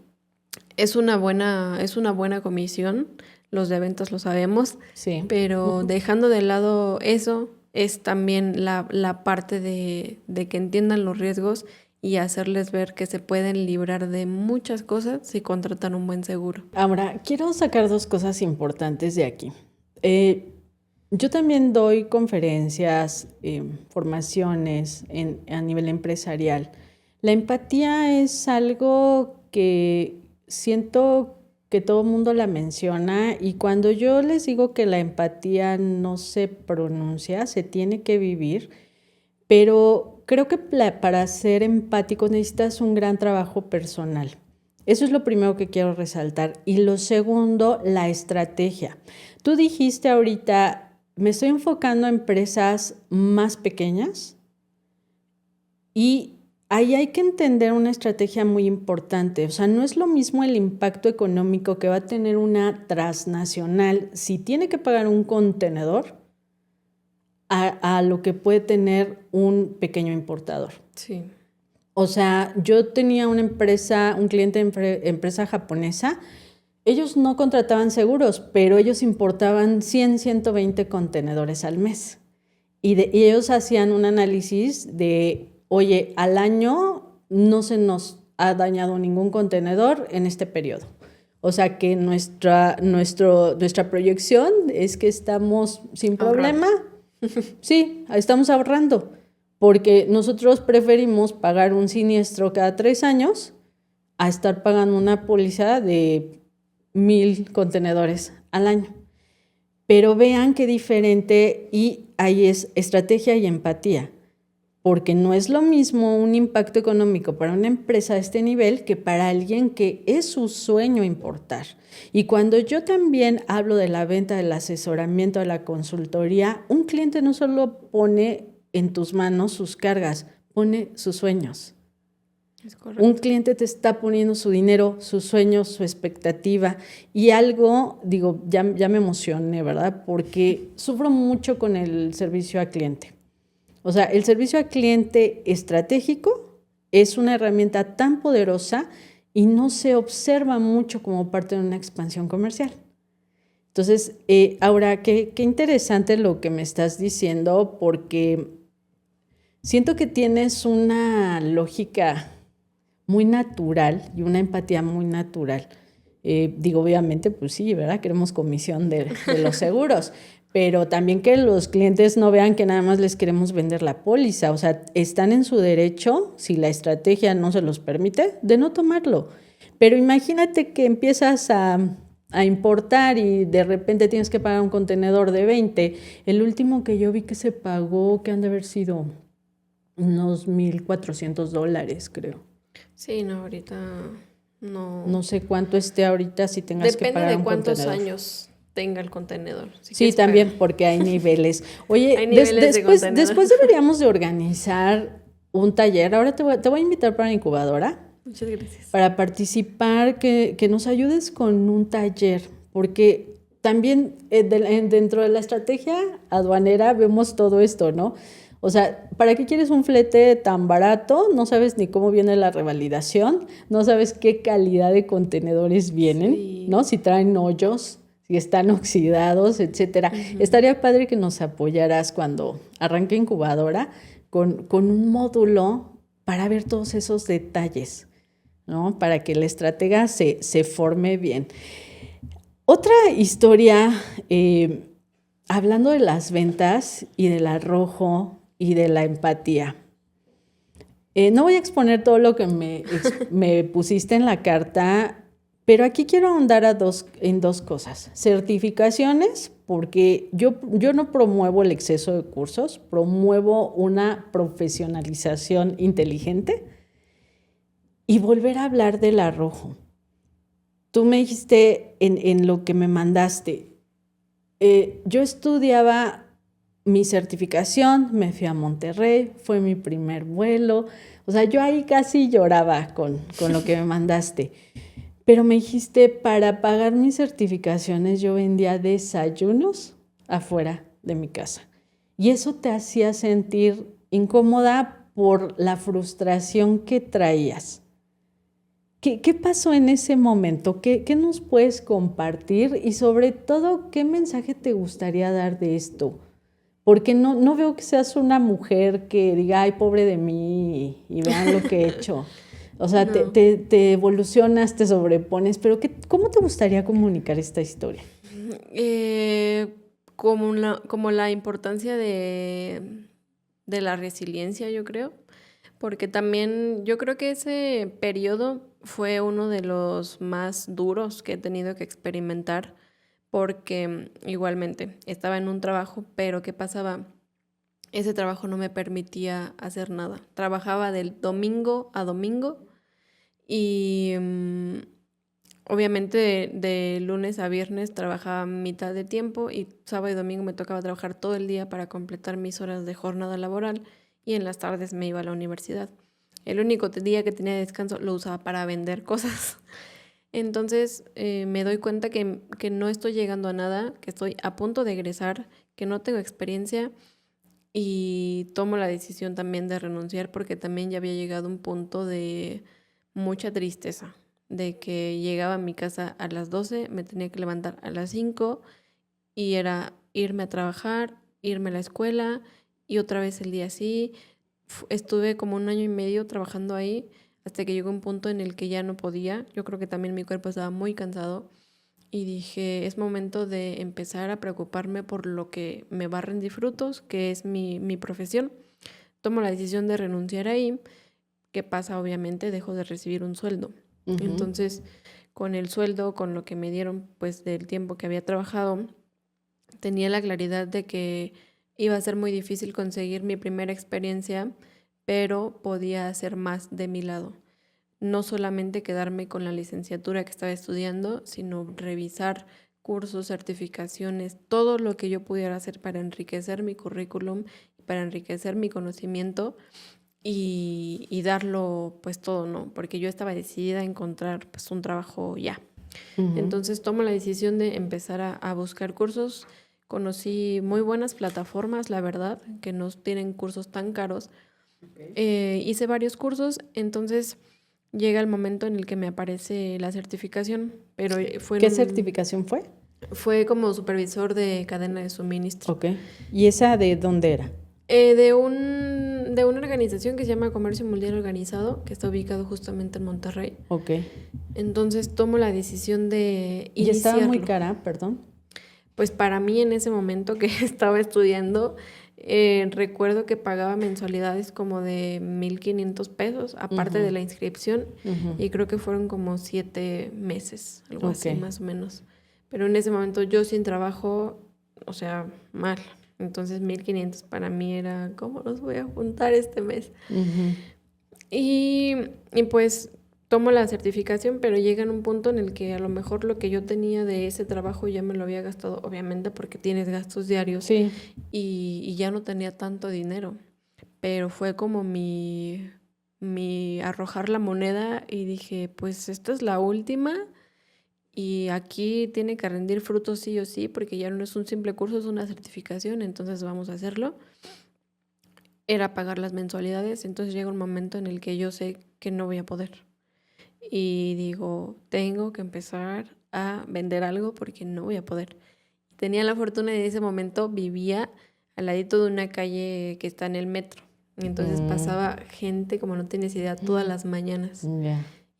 buena comisión, los de ventas lo sabemos, Sí. pero dejando de lado eso, es también la parte de que entiendan los riesgos y hacerles ver que se pueden librar de muchas cosas si contratan un buen seguro. Ahora, quiero sacar dos cosas importantes de aquí. Yo también doy conferencias, formaciones a nivel empresarial. La empatía es algo que siento que todo el mundo la menciona y cuando yo les digo que la empatía no se pronuncia, se tiene que vivir, pero creo que para ser empático necesitas un gran trabajo personal. Eso es lo primero que quiero resaltar. Y lo segundo, la estrategia. Tú dijiste ahorita, me estoy enfocando a empresas más pequeñas y ahí hay que entender una estrategia muy importante. O sea, no es lo mismo el impacto económico que va a tener una transnacional si tiene que pagar un contenedor a lo que puede tener un pequeño importador. Sí. O sea, yo tenía una empresa, un cliente de empresa japonesa, ellos no contrataban seguros, pero ellos importaban 100, 120 contenedores al mes. Y ellos hacían un análisis de, oye, al año no se nos ha dañado ningún contenedor en este periodo. O sea que nuestra proyección es que estamos sin problema. Sí, estamos ahorrando. Porque nosotros preferimos pagar un siniestro cada 3 años a estar pagando una póliza de 1,000 contenedores al año. Pero vean qué diferente y ahí es estrategia y empatía. Porque no es lo mismo un impacto económico para una empresa de este nivel que para alguien que es su sueño importar. Y cuando yo también hablo de la venta, del asesoramiento, de la consultoría, un cliente no solo pone en tus manos sus cargas, pone sus sueños. Es correcto. Un cliente te está poniendo su dinero, sus sueños, su expectativa y algo, digo, ya me emocioné, ¿verdad? Porque sufro mucho con el servicio al cliente. O sea, el servicio al cliente estratégico es una herramienta tan poderosa y no se observa mucho como parte de una expansión comercial. Entonces, ahora, qué interesante lo que me estás diciendo, porque siento que tienes una lógica muy natural y una empatía muy natural. Digo, obviamente, pues sí, ¿verdad? Queremos comisión de los seguros, pero también que los clientes no vean que nada más les queremos vender la póliza. O sea, están en su derecho, si la estrategia no se los permite, de no tomarlo. Pero imagínate que empiezas a importar y de repente tienes que pagar un contenedor de 20. El último que yo vi que se pagó, que han de haber sido unos $1,400, creo. Sí, no, ahorita no. No sé cuánto esté ahorita si tengas que Depende pagar de un cuántos contenedor. años tenga el contenedor. Si Sí, quieres también, pagar. porque hay niveles. Oye, Hay niveles de contenedor. después deberíamos de organizar un taller. Ahora te voy a invitar para la incubadora Muchas gracias. para participar, que nos ayudes con un taller, porque también dentro de la estrategia aduanera vemos todo esto, ¿no? O sea, ¿para qué quieres un flete tan barato? No sabes ni cómo viene la revalidación, no sabes qué calidad de contenedores vienen, Sí. ¿no? Si traen hoyos, si están oxidados, etcétera. Estaría padre que nos apoyaras cuando arranque incubadora con un módulo para ver todos esos detalles, ¿no? Para que la estratega se forme bien. Otra historia, hablando de las ventas y del arrojo y de la empatía. No voy a exponer todo lo que me pusiste en la carta, pero aquí quiero ahondar en dos cosas. Certificaciones, porque yo no promuevo el exceso de cursos, promuevo una profesionalización inteligente. Y volver a hablar del arrojo. Tú me dijiste en lo que me mandaste, yo estudiaba mi certificación, me fui a Monterrey, fue mi primer vuelo, o sea, yo ahí casi lloraba con lo que me mandaste. Pero me dijiste, para pagar mis certificaciones yo vendía desayunos afuera de mi casa. Y eso te hacía sentir incómoda por la frustración que traías. ¿Qué pasó en ese momento? ¿Qué nos puedes compartir? Y sobre todo, ¿qué mensaje te gustaría dar de esto? Porque no veo que seas una mujer que diga, ay, pobre de mí, y vean lo que he hecho. O sea, No. te evolucionas, te sobrepones, pero ¿cómo te gustaría comunicar esta historia? Como la importancia de la resiliencia, yo creo. Porque también yo creo que ese periodo fue uno de los más duros que he tenido que experimentar, porque igualmente estaba en un trabajo, pero ¿qué pasaba? Ese trabajo no me permitía hacer nada. Trabajaba del domingo a domingo y obviamente de lunes a viernes trabajaba mitad de tiempo y sábado y domingo me tocaba trabajar todo el día para completar mis horas de jornada laboral y en las tardes me iba a la universidad. El único día que tenía descanso lo usaba para vender cosas. Entonces me doy cuenta que no estoy llegando a nada, que estoy a punto de egresar, que no tengo experiencia y tomo la decisión también de renunciar porque también ya había llegado a un punto de mucha tristeza, de que llegaba a mi casa a las 12, me tenía que levantar a las 5 y era irme a trabajar, irme a la escuela y otra vez el día así. Estuve como 1 año y medio trabajando ahí hasta que llegó un punto en el que ya no podía. Yo creo que también mi cuerpo estaba muy cansado y dije, es momento de empezar a preocuparme por lo que me va a rendir frutos, que es mi profesión. Tomo la decisión de renunciar ahí. ¿Qué pasa? Obviamente dejo de recibir un sueldo. Uh-huh. Entonces, con el sueldo, con lo que me dieron pues del tiempo que había trabajado, tenía la claridad de que iba a ser muy difícil conseguir mi primera experiencia, pero podía hacer más de mi lado. No solamente quedarme con la licenciatura que estaba estudiando, sino revisar cursos, certificaciones, todo lo que yo pudiera hacer para enriquecer mi currículum, para enriquecer mi conocimiento y darlo pues todo, ¿no? Porque yo estaba decidida a encontrar pues un trabajo ya. Uh-huh. Entonces tomo la decisión de empezar a buscar cursos. Conocí muy buenas plataformas, la verdad, que no tienen cursos tan caros. Okay. Hice varios cursos, entonces llega el momento en el que me aparece la certificación. Pero fue ¿Qué certificación fue? Fue como supervisor de cadena de suministro. Ok. ¿Y esa de dónde era? De una organización que se llama Comercio Mundial Organizado, que está ubicado justamente en Monterrey. Ok. Entonces tomo la decisión de ¿Y estaba muy iniciarlo. cara, perdón? Pues para mí en ese momento que estaba estudiando, recuerdo que pagaba mensualidades como de 1,500 pesos, aparte de la inscripción, y creo que fueron como 7 meses, algo así más o menos. Pero en ese momento yo sin trabajo, o sea, mal. Entonces 1,500 para mí era, ¿cómo los voy a juntar este mes? Y pues tomo la certificación, pero llega en un punto en el que a lo mejor lo que yo tenía de ese trabajo ya me lo había gastado, obviamente porque tienes gastos diarios, Sí. y ya no tenía tanto dinero. Pero fue como mi arrojar la moneda y dije, pues esta es la última y aquí tiene que rendir frutos sí o sí, porque ya no es un simple curso, es una certificación, entonces vamos a hacerlo. Era pagar las mensualidades, entonces llega un momento en el que yo sé que no voy a poder. Y digo, tengo que empezar a vender algo porque no voy a poder. Tenía la fortuna de ese momento, vivía al ladito de una calle que está en el metro. Y entonces pasaba gente, como no tienes idea, todas las mañanas.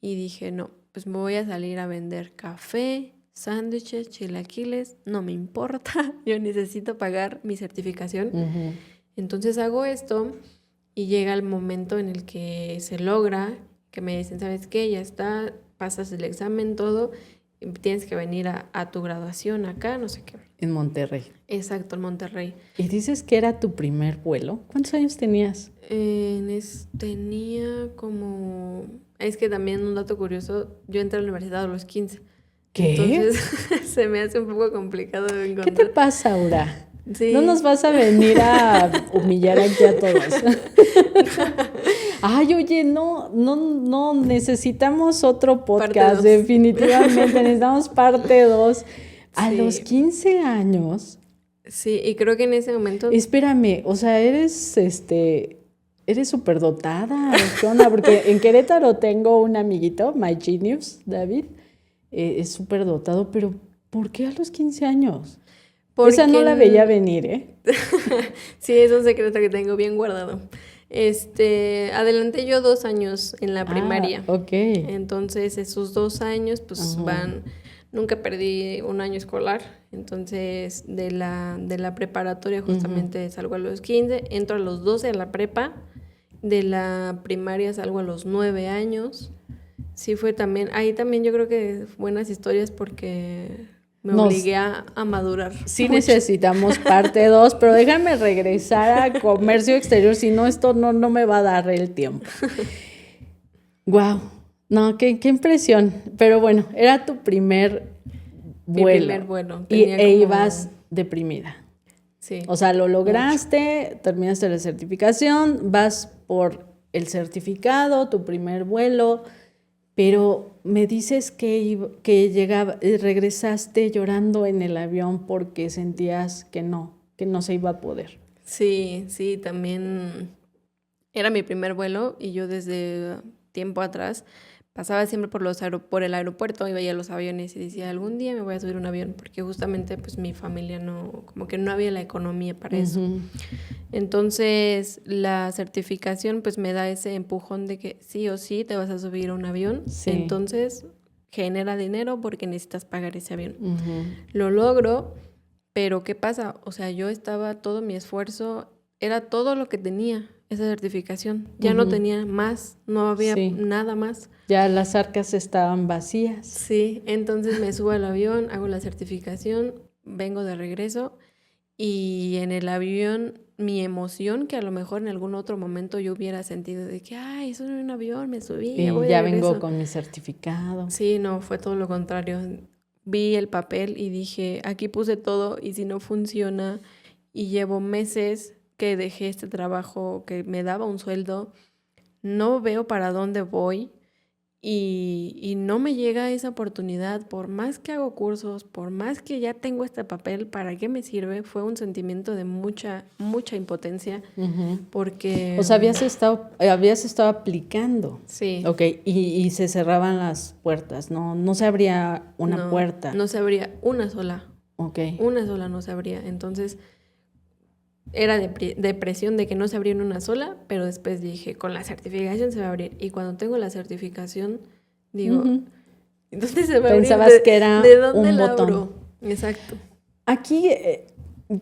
Y dije, no, pues me voy a salir a vender café, sándwiches, chilaquiles, no me importa, yo necesito pagar mi certificación. Entonces hago esto y llega el momento en el que se logra, que me dicen, ¿sabes qué? Ya está, pasas el examen, todo, y tienes que venir a tu graduación acá, no sé qué. En Monterrey. Exacto, en Monterrey. ¿Y dices que era tu primer vuelo? ¿Cuántos años tenías? Tenía como... Es que también un dato curioso, yo entré a la universidad a los 15. ¿Qué? Entonces se me hace un poco complicado de encontrar. ¿Qué te pasa, Aura? Sí. No nos vas a venir a humillar aquí a todos. Ay, oye, no, necesitamos otro podcast, definitivamente, necesitamos parte 2. A los 15 años. Sí, y creo que en ese momento... Espérame, o sea, eres súper dotada, ¿qué onda? Porque en Querétaro tengo un amiguito, My Genius, David, es súper dotado, pero ¿por qué a los 15 años? Porque esa no la veía venir, ¿eh? Sí, es un secreto que tengo bien guardado. Adelanté yo 2 años en la primaria. Ok. Entonces, esos 2 años, pues van... Nunca perdí un año escolar. Entonces, de la preparatoria justamente salgo a los 15, entro a los 12 a la prepa. De la primaria salgo a los 9 años. Sí fue también... Ahí también yo creo que buenas historias porque... Me obligué a madurar. Sí mucho. Necesitamos parte 2, pero déjame regresar a comercio exterior, si no esto no me va a dar el tiempo. Wow, no, qué impresión. Pero bueno, era tu primer vuelo. Mi primer vuelo. E ibas deprimida. Sí. O sea, lo lograste, terminaste la certificación, vas por el certificado, tu primer vuelo. Pero me dices que regresaste llorando en el avión porque sentías que no se iba a poder. Sí, también era mi primer vuelo y yo desde tiempo atrás pasaba siempre por el aeropuerto y veía los aviones y decía, algún día me voy a subir a un avión, porque justamente pues mi familia como que no había la economía para eso. Entonces la certificación pues me da ese empujón de que sí o sí te vas a subir a un avión, entonces genera dinero porque necesitas pagar ese avión. Lo logro, pero ¿qué pasa? O sea, yo estaba, todo mi esfuerzo, era todo lo que tenía esa certificación, ya no tenía más, no había nada más. Ya las arcas estaban vacías. Sí, entonces me subo al avión, hago la certificación, vengo de regreso y en el avión mi emoción, que a lo mejor en algún otro momento yo hubiera sentido de que, ay, eso no es un avión, me subí, y ya vengo con mi certificado. Sí, no, fue todo lo contrario. Vi el papel y dije, aquí puse todo y si no funciona y llevo meses que dejé este trabajo que me daba un sueldo, no veo para dónde voy y no me llega esa oportunidad, por más que hago cursos, por más que ya tengo este papel, ¿para qué me sirve? Fue un sentimiento de mucha impotencia, porque... O sea, habías estado aplicando. Sí. Ok, y se cerraban las puertas, no se abría una puerta. No se abría una sola. Ok. Una sola no se abría. Entonces era depresión de que no se abría en una sola, pero después dije, con la certificación se va a abrir. Y cuando tengo la certificación, digo, ¿dónde se va a abrir? Pensabas que era ¿De dónde un la botón. abro? Exacto. Aquí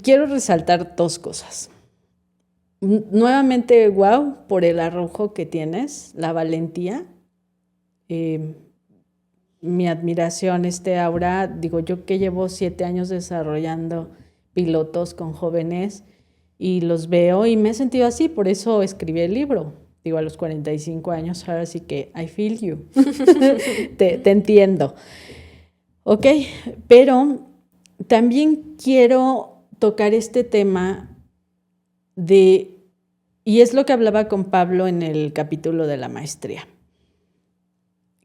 quiero resaltar 2 cosas. Nuevamente, wow, por el arrojo que tienes, la valentía. Mi admiración, Aura. Digo, yo que llevo 7 años desarrollando pilotos con jóvenes y los veo y me he sentido así, por eso escribí el libro. Digo, a los 45 años, ahora sí que I feel you. te entiendo. Ok, pero también quiero tocar este tema y es lo que hablaba con Pablo en el capítulo de la maestría.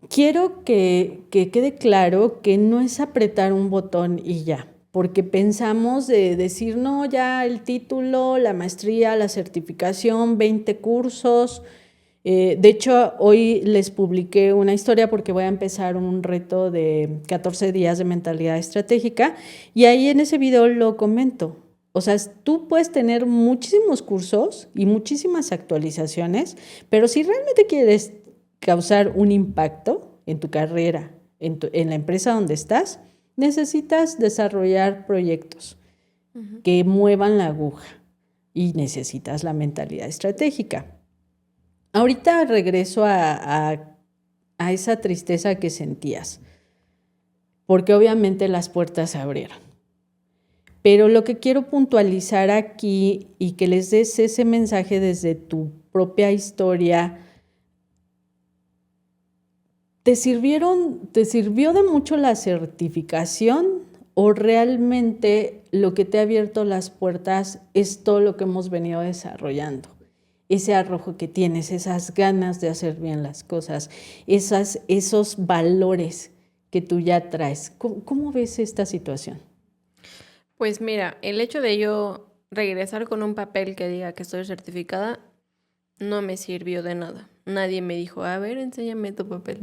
Quiero que quede claro que no es apretar un botón y ya, porque pensamos de decir, no, ya el título, la maestría, la certificación, 20 cursos. De hecho, hoy les publiqué una historia porque voy a empezar un reto de 14 días de mentalidad estratégica y ahí en ese video lo comento. O sea, tú puedes tener muchísimos cursos y muchísimas actualizaciones, pero si realmente quieres causar un impacto en tu carrera, en la empresa donde estás, necesitas desarrollar proyectos que muevan la aguja y necesitas la mentalidad estratégica. Ahorita regreso a esa tristeza que sentías, porque obviamente las puertas se abrieron. Pero lo que quiero puntualizar aquí y que les des ese mensaje desde tu propia historia, ¿te sirvió de mucho la certificación o realmente lo que te ha abierto las puertas es todo lo que hemos venido desarrollando? Ese arrojo que tienes, esas ganas de hacer bien las cosas, esos valores que tú ya traes. ¿Cómo ves esta situación? Pues mira, el hecho de yo regresar con un papel que diga que estoy certificada no me sirvió de nada. Nadie me dijo, a ver, enséñame tu papel.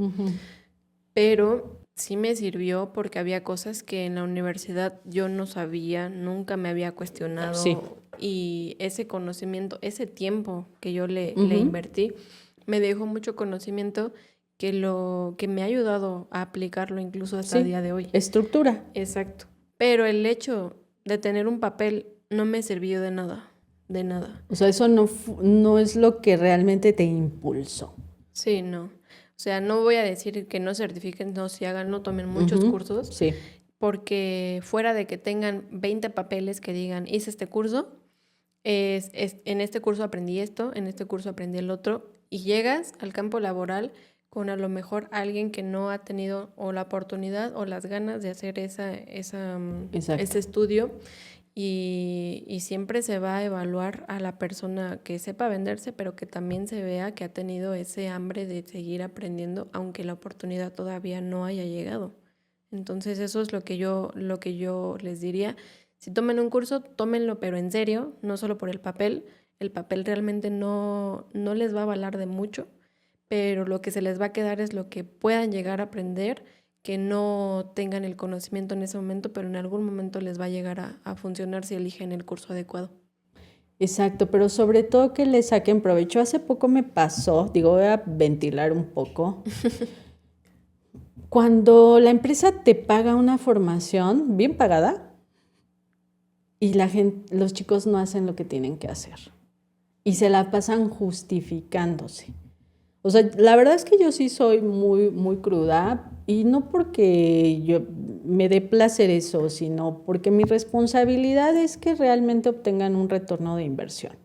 Pero sí me sirvió porque había cosas que en la universidad yo no sabía, nunca me había cuestionado. Sí. Y ese conocimiento, ese tiempo que yo le invertí, me dejó mucho conocimiento que me ha ayudado a aplicarlo incluso hasta el día de hoy. Estructura. Exacto. Pero el hecho de tener un papel no me sirvió de nada, de nada. O sea, eso no es lo que realmente te impulsó. Sí, no. O sea, no voy a decir que no certifiquen, no se hagan, no tomen muchos cursos. Sí. Porque fuera de que tengan 20 papeles que digan, hice este curso, en este curso aprendí esto, en este curso aprendí el otro, y llegas al campo laboral con a lo mejor alguien que no ha tenido o la oportunidad o las ganas de hacer ese estudio y siempre se va a evaluar a la persona que sepa venderse, pero que también se vea que ha tenido ese hambre de seguir aprendiendo, aunque la oportunidad todavía no haya llegado. Entonces eso es lo que yo les diría. Si tomen un curso, tómenlo pero en serio, no solo por el papel. El papel realmente no les va a valer de mucho, pero lo que se les va a quedar es lo que puedan llegar a aprender, que no tengan el conocimiento en ese momento, pero en algún momento les va a llegar a funcionar si eligen el curso adecuado. Exacto, pero sobre todo que le saquen provecho. Hace poco me pasó, voy a ventilar un poco. Cuando la empresa te paga una formación bien pagada y los chicos no hacen lo que tienen que hacer y se la pasan justificándose. O sea, la verdad es que yo sí soy muy, muy cruda y no porque yo me dé placer eso, sino porque mi responsabilidad es que realmente obtengan un retorno de inversión.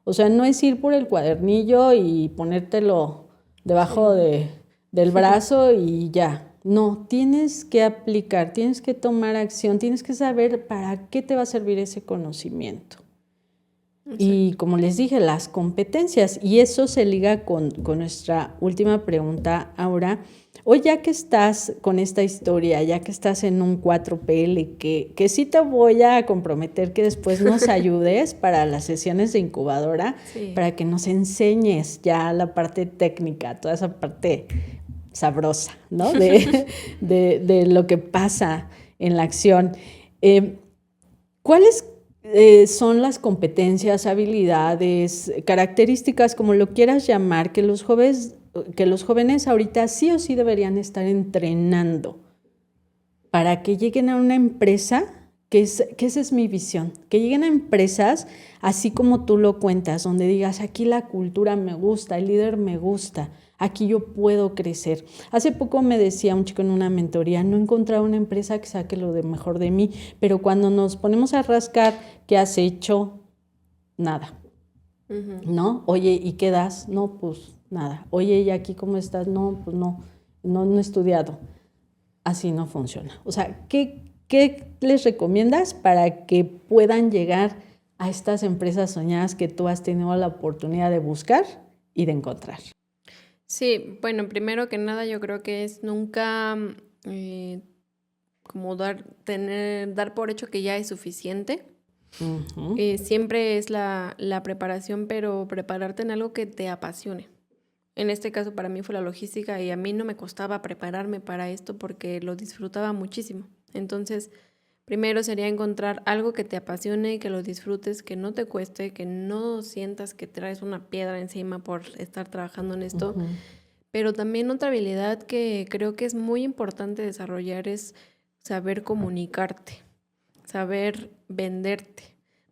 O sea, no es ir por el cuadernillo y ponértelo debajo del brazo y ya. No, tienes que aplicar, tienes que tomar acción, tienes que saber para qué te va a servir ese conocimiento. Exacto. Y como les dije, las competencias, y eso se liga con nuestra última pregunta, Aura. Hoy ya que estás con esta historia, ya que estás en un 4PL, que sí te voy a comprometer que después nos ayudes para las sesiones de incubadora, para que nos enseñes ya la parte técnica, toda esa parte sabrosa, ¿no? De lo que pasa en la acción. ¿Cuáles son las competencias, habilidades, características, como lo quieras llamar, que los jóvenes ahorita sí o sí deberían estar entrenando para que lleguen a una empresa, que esa es mi visión, que lleguen a empresas así como tú lo cuentas, donde digas, aquí la cultura me gusta, el líder me gusta, aquí yo puedo crecer? Hace poco me decía un chico en una mentoría, no he encontrado una empresa que saque lo de mejor de mí, pero cuando nos ponemos a rascar, ¿qué has hecho? Nada, ¿no? Oye, ¿y qué das? No, pues nada. Oye, ¿y aquí cómo estás? No, pues no he estudiado. Así no funciona. O sea, ¿qué les recomiendas para que puedan llegar a estas empresas soñadas que tú has tenido la oportunidad de buscar y de encontrar? Sí, bueno, primero que nada yo creo que es nunca como dar por hecho que ya es suficiente. Ujú. Siempre es la preparación, pero prepararte en algo que te apasione. En este caso para mí fue la logística y a mí no me costaba prepararme para esto porque lo disfrutaba muchísimo. Entonces, primero sería encontrar algo que te apasione, que lo disfrutes, que no te cueste, que no sientas que traes una piedra encima por estar trabajando en esto. Ujú. Pero también otra habilidad que creo que es muy importante desarrollar es saber comunicarte, saber venderte,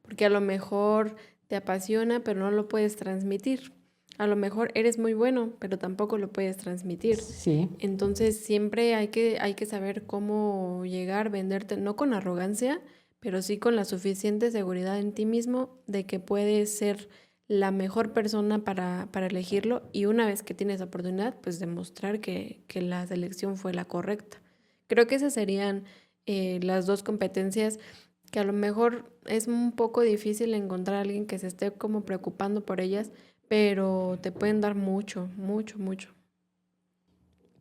porque a lo mejor te apasiona, pero no lo puedes transmitir. A lo mejor eres muy bueno, pero tampoco lo puedes transmitir. Sí. Entonces siempre hay que saber cómo llegar, venderte, no con arrogancia, pero sí con la suficiente seguridad en ti mismo de que puedes ser la mejor persona para elegirlo, y una vez que tienes la oportunidad, pues demostrar que la selección fue la correcta. Creo que esas serían las dos competencias que a lo mejor es un poco difícil encontrar a alguien que se esté como preocupando por ellas, pero te pueden dar mucho, mucho, mucho.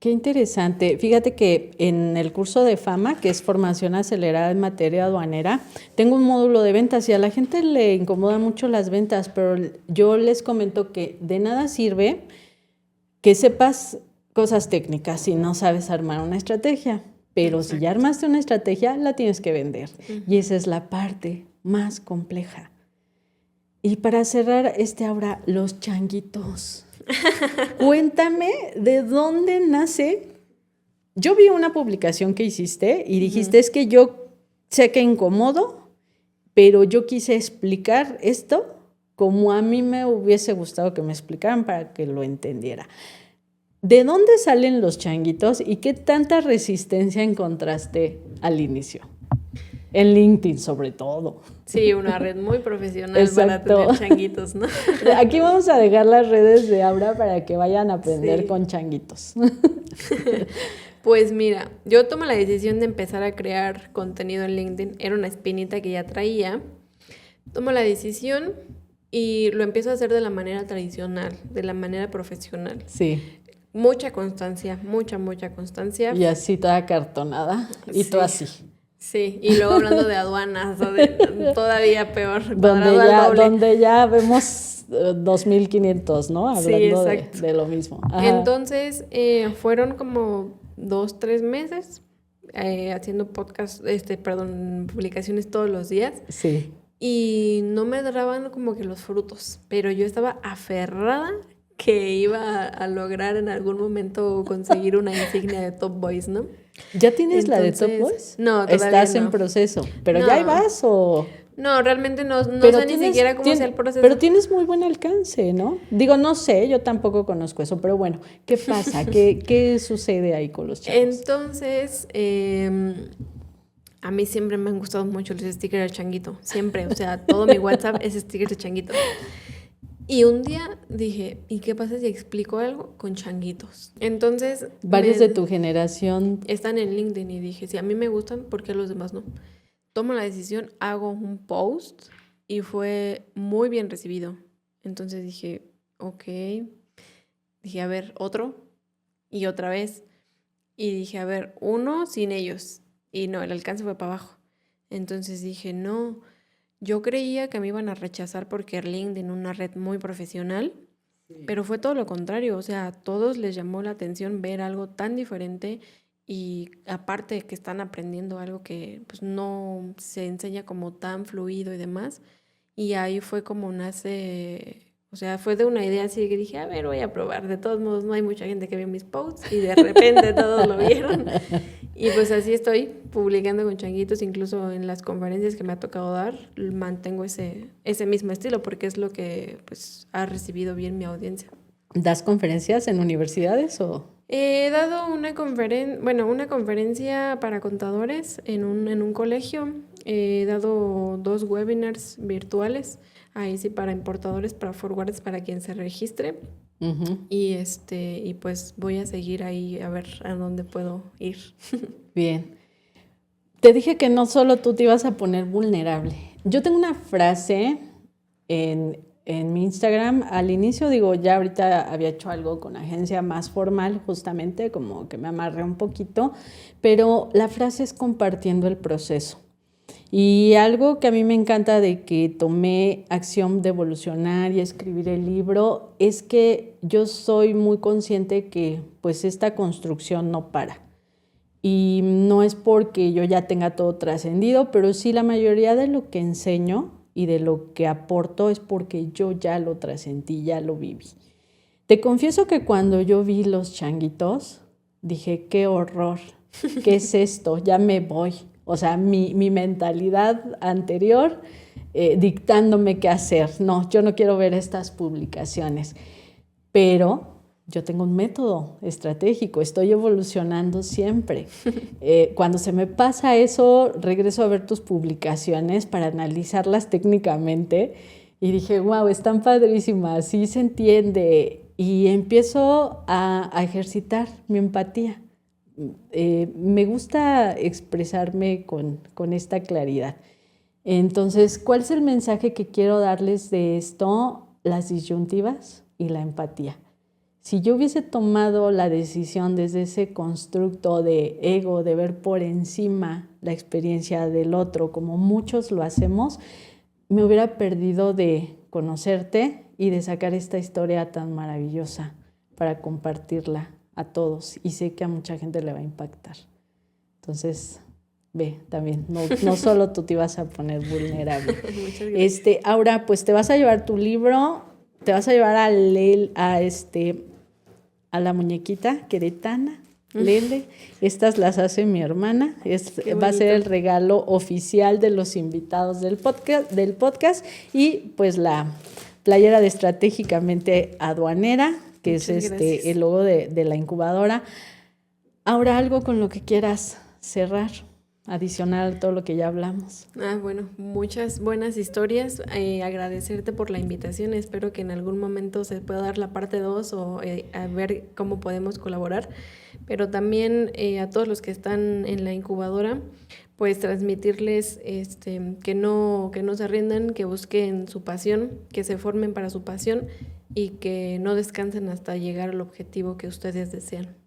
Qué interesante. Fíjate que en el curso de Fama, que es formación acelerada en materia aduanera, tengo un módulo de ventas y a la gente le incomoda mucho las ventas, pero yo les comento que de nada sirve que sepas cosas técnicas si no sabes armar una estrategia. Pero si ya armaste una estrategia, la tienes que vender. Y esa es la parte más compleja. Y para cerrar, Aura, los changuitos. Cuéntame de dónde nace. Yo vi una publicación que hiciste y dijiste, es que yo sé que incomodo, pero yo quise explicar esto como a mí me hubiese gustado que me explicaran para que lo entendiera. ¿De dónde salen los changuitos y qué tanta resistencia encontraste al inicio? En LinkedIn, sobre todo. Sí, una red muy profesional. Exacto. Para tener changuitos, ¿no? Aquí vamos a dejar las redes de Aura para que vayan a aprender con changuitos. Pues mira, yo tomé la decisión de empezar a crear contenido en LinkedIn. Era una espinita que ya traía. Tomo la decisión y lo empiezo a hacer de la manera tradicional, de la manera profesional. Sí. Mucha constancia, mucha constancia. Y así toda cartonada. Y Sí. tú así. Sí, y luego hablando de aduanas, todavía peor. Donde ya vemos 2,500, ¿no? Hablando sí, de lo mismo. Ajá. Entonces, fueron como 2-3 meses haciendo publicaciones todos los días. Sí. Y no me daban como que los frutos, pero yo estaba aferrada que iba a lograr en algún momento conseguir una insignia de Top Boys, ¿no? ¿Ya tienes la de Top Boys? No, todavía ¿Estás no. en proceso? ¿Pero ya ahí vas o...? No, realmente no sé ni siquiera cómo sea el proceso. Pero tienes muy buen alcance, ¿no? Digo, no sé, yo tampoco conozco eso, pero bueno, ¿qué pasa? ¿Qué sucede ahí con los chavos? Entonces, a mí siempre me han gustado mucho los stickers del changuito, siempre, o sea, todo mi WhatsApp es stickers de changuito. Y un día dije, ¿y qué pasa si explico algo con changuitos? Entonces... Varios de tu generación... están en LinkedIn y dije, si a mí me gustan, ¿por qué a los demás no? Tomo la decisión, hago un post y fue muy bien recibido. Entonces dije, ok. Dije, a ver, otro. Y otra vez. Y dije, a ver, uno sin ellos. Y no, el alcance fue para abajo. Entonces dije, no. Yo creía que me iban a rechazar porque LinkedIn, una red muy profesional, pero fue todo lo contrario. O sea, a todos les llamó la atención ver algo tan diferente y aparte de que están aprendiendo algo que pues no se enseña como tan fluido y demás. Y ahí fue como nace, o sea, fue de una idea así que dije, a ver, voy a probar. De todos modos, no hay mucha gente que vio mis posts y de repente todos lo vieron. Y pues así estoy publicando con changuitos, incluso en las conferencias que me ha tocado dar, mantengo ese mismo estilo porque es lo que pues ha recibido bien mi audiencia. ¿Das conferencias en universidades o...? He dado una conferencia para contadores en un colegio. He dado 2 webinars virtuales, ahí sí para importadores, para forwarders, para quien se registre. Uh-huh. Y pues voy a seguir ahí a ver a dónde puedo ir. Bien. Te dije que no solo tú te ibas a poner vulnerable. Yo tengo una frase en mi Instagram. Al inicio, digo, ya ahorita había hecho algo con agencia más formal, justamente, como que me amarré un poquito, pero la frase es compartiendo el proceso. Y algo que a mí me encanta de que tomé acción de evolucionar y escribir el libro es que yo soy muy consciente que pues esta construcción no para. Y no es porque yo ya tenga todo trascendido, pero sí la mayoría de lo que enseño y de lo que aporto es porque yo ya lo trascendí, ya lo viví. Te confieso que cuando yo vi los changuitos, dije, qué horror, ¿qué es esto? Ya me voy. O sea, mi mentalidad anterior dictándome qué hacer. No, yo no quiero ver estas publicaciones. Pero yo tengo un método estratégico, estoy evolucionando siempre. Cuando se me pasa eso, regreso a ver tus publicaciones para analizarlas técnicamente y dije, wow, están padrísimas, sí se entiende. Y empiezo a ejercitar mi empatía. Me gusta expresarme con esta claridad. Entonces, ¿cuál es el mensaje que quiero darles de esto? Las disyuntivas y la empatía. Si yo hubiese tomado la decisión desde ese constructo de ego, de ver por encima la experiencia del otro, como muchos lo hacemos, me hubiera perdido de conocerte y de sacar esta historia tan maravillosa para compartirla a todos. Y sé que a mucha gente le va a impactar. Entonces, ve, también, no solo tú te ibas a poner vulnerable. Muchas gracias. Ahora, pues te vas a llevar tu libro, te vas a llevar a la muñequita queretana, Lele. Estas las hace mi hermana. Va a ser el regalo oficial de los invitados del podcast y pues la playera de Estratégicamente Aduanera, que muchas es el logo de la incubadora. Ahora algo con lo que quieras cerrar, adicional a todo lo que ya hablamos. Bueno, muchas buenas historias. Agradecerte por la invitación. Espero que en algún momento se pueda dar la parte 2 o a ver cómo podemos colaborar. Pero también a todos los que están en la incubadora, pues transmitirles que no se rindan, que busquen su pasión, que se formen para su pasión y que no descansen hasta llegar al objetivo que ustedes desean.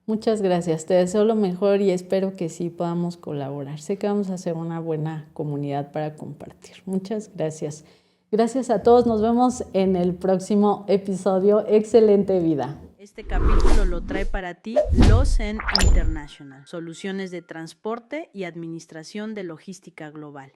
Muchas gracias, te deseo lo mejor y espero que sí podamos colaborar. Sé que vamos a hacer una buena comunidad para compartir. Muchas gracias. Gracias a todos, nos vemos en el próximo episodio. Excelente vida. Este capítulo lo trae para ti Lozen International, soluciones de transporte y administración de logística global.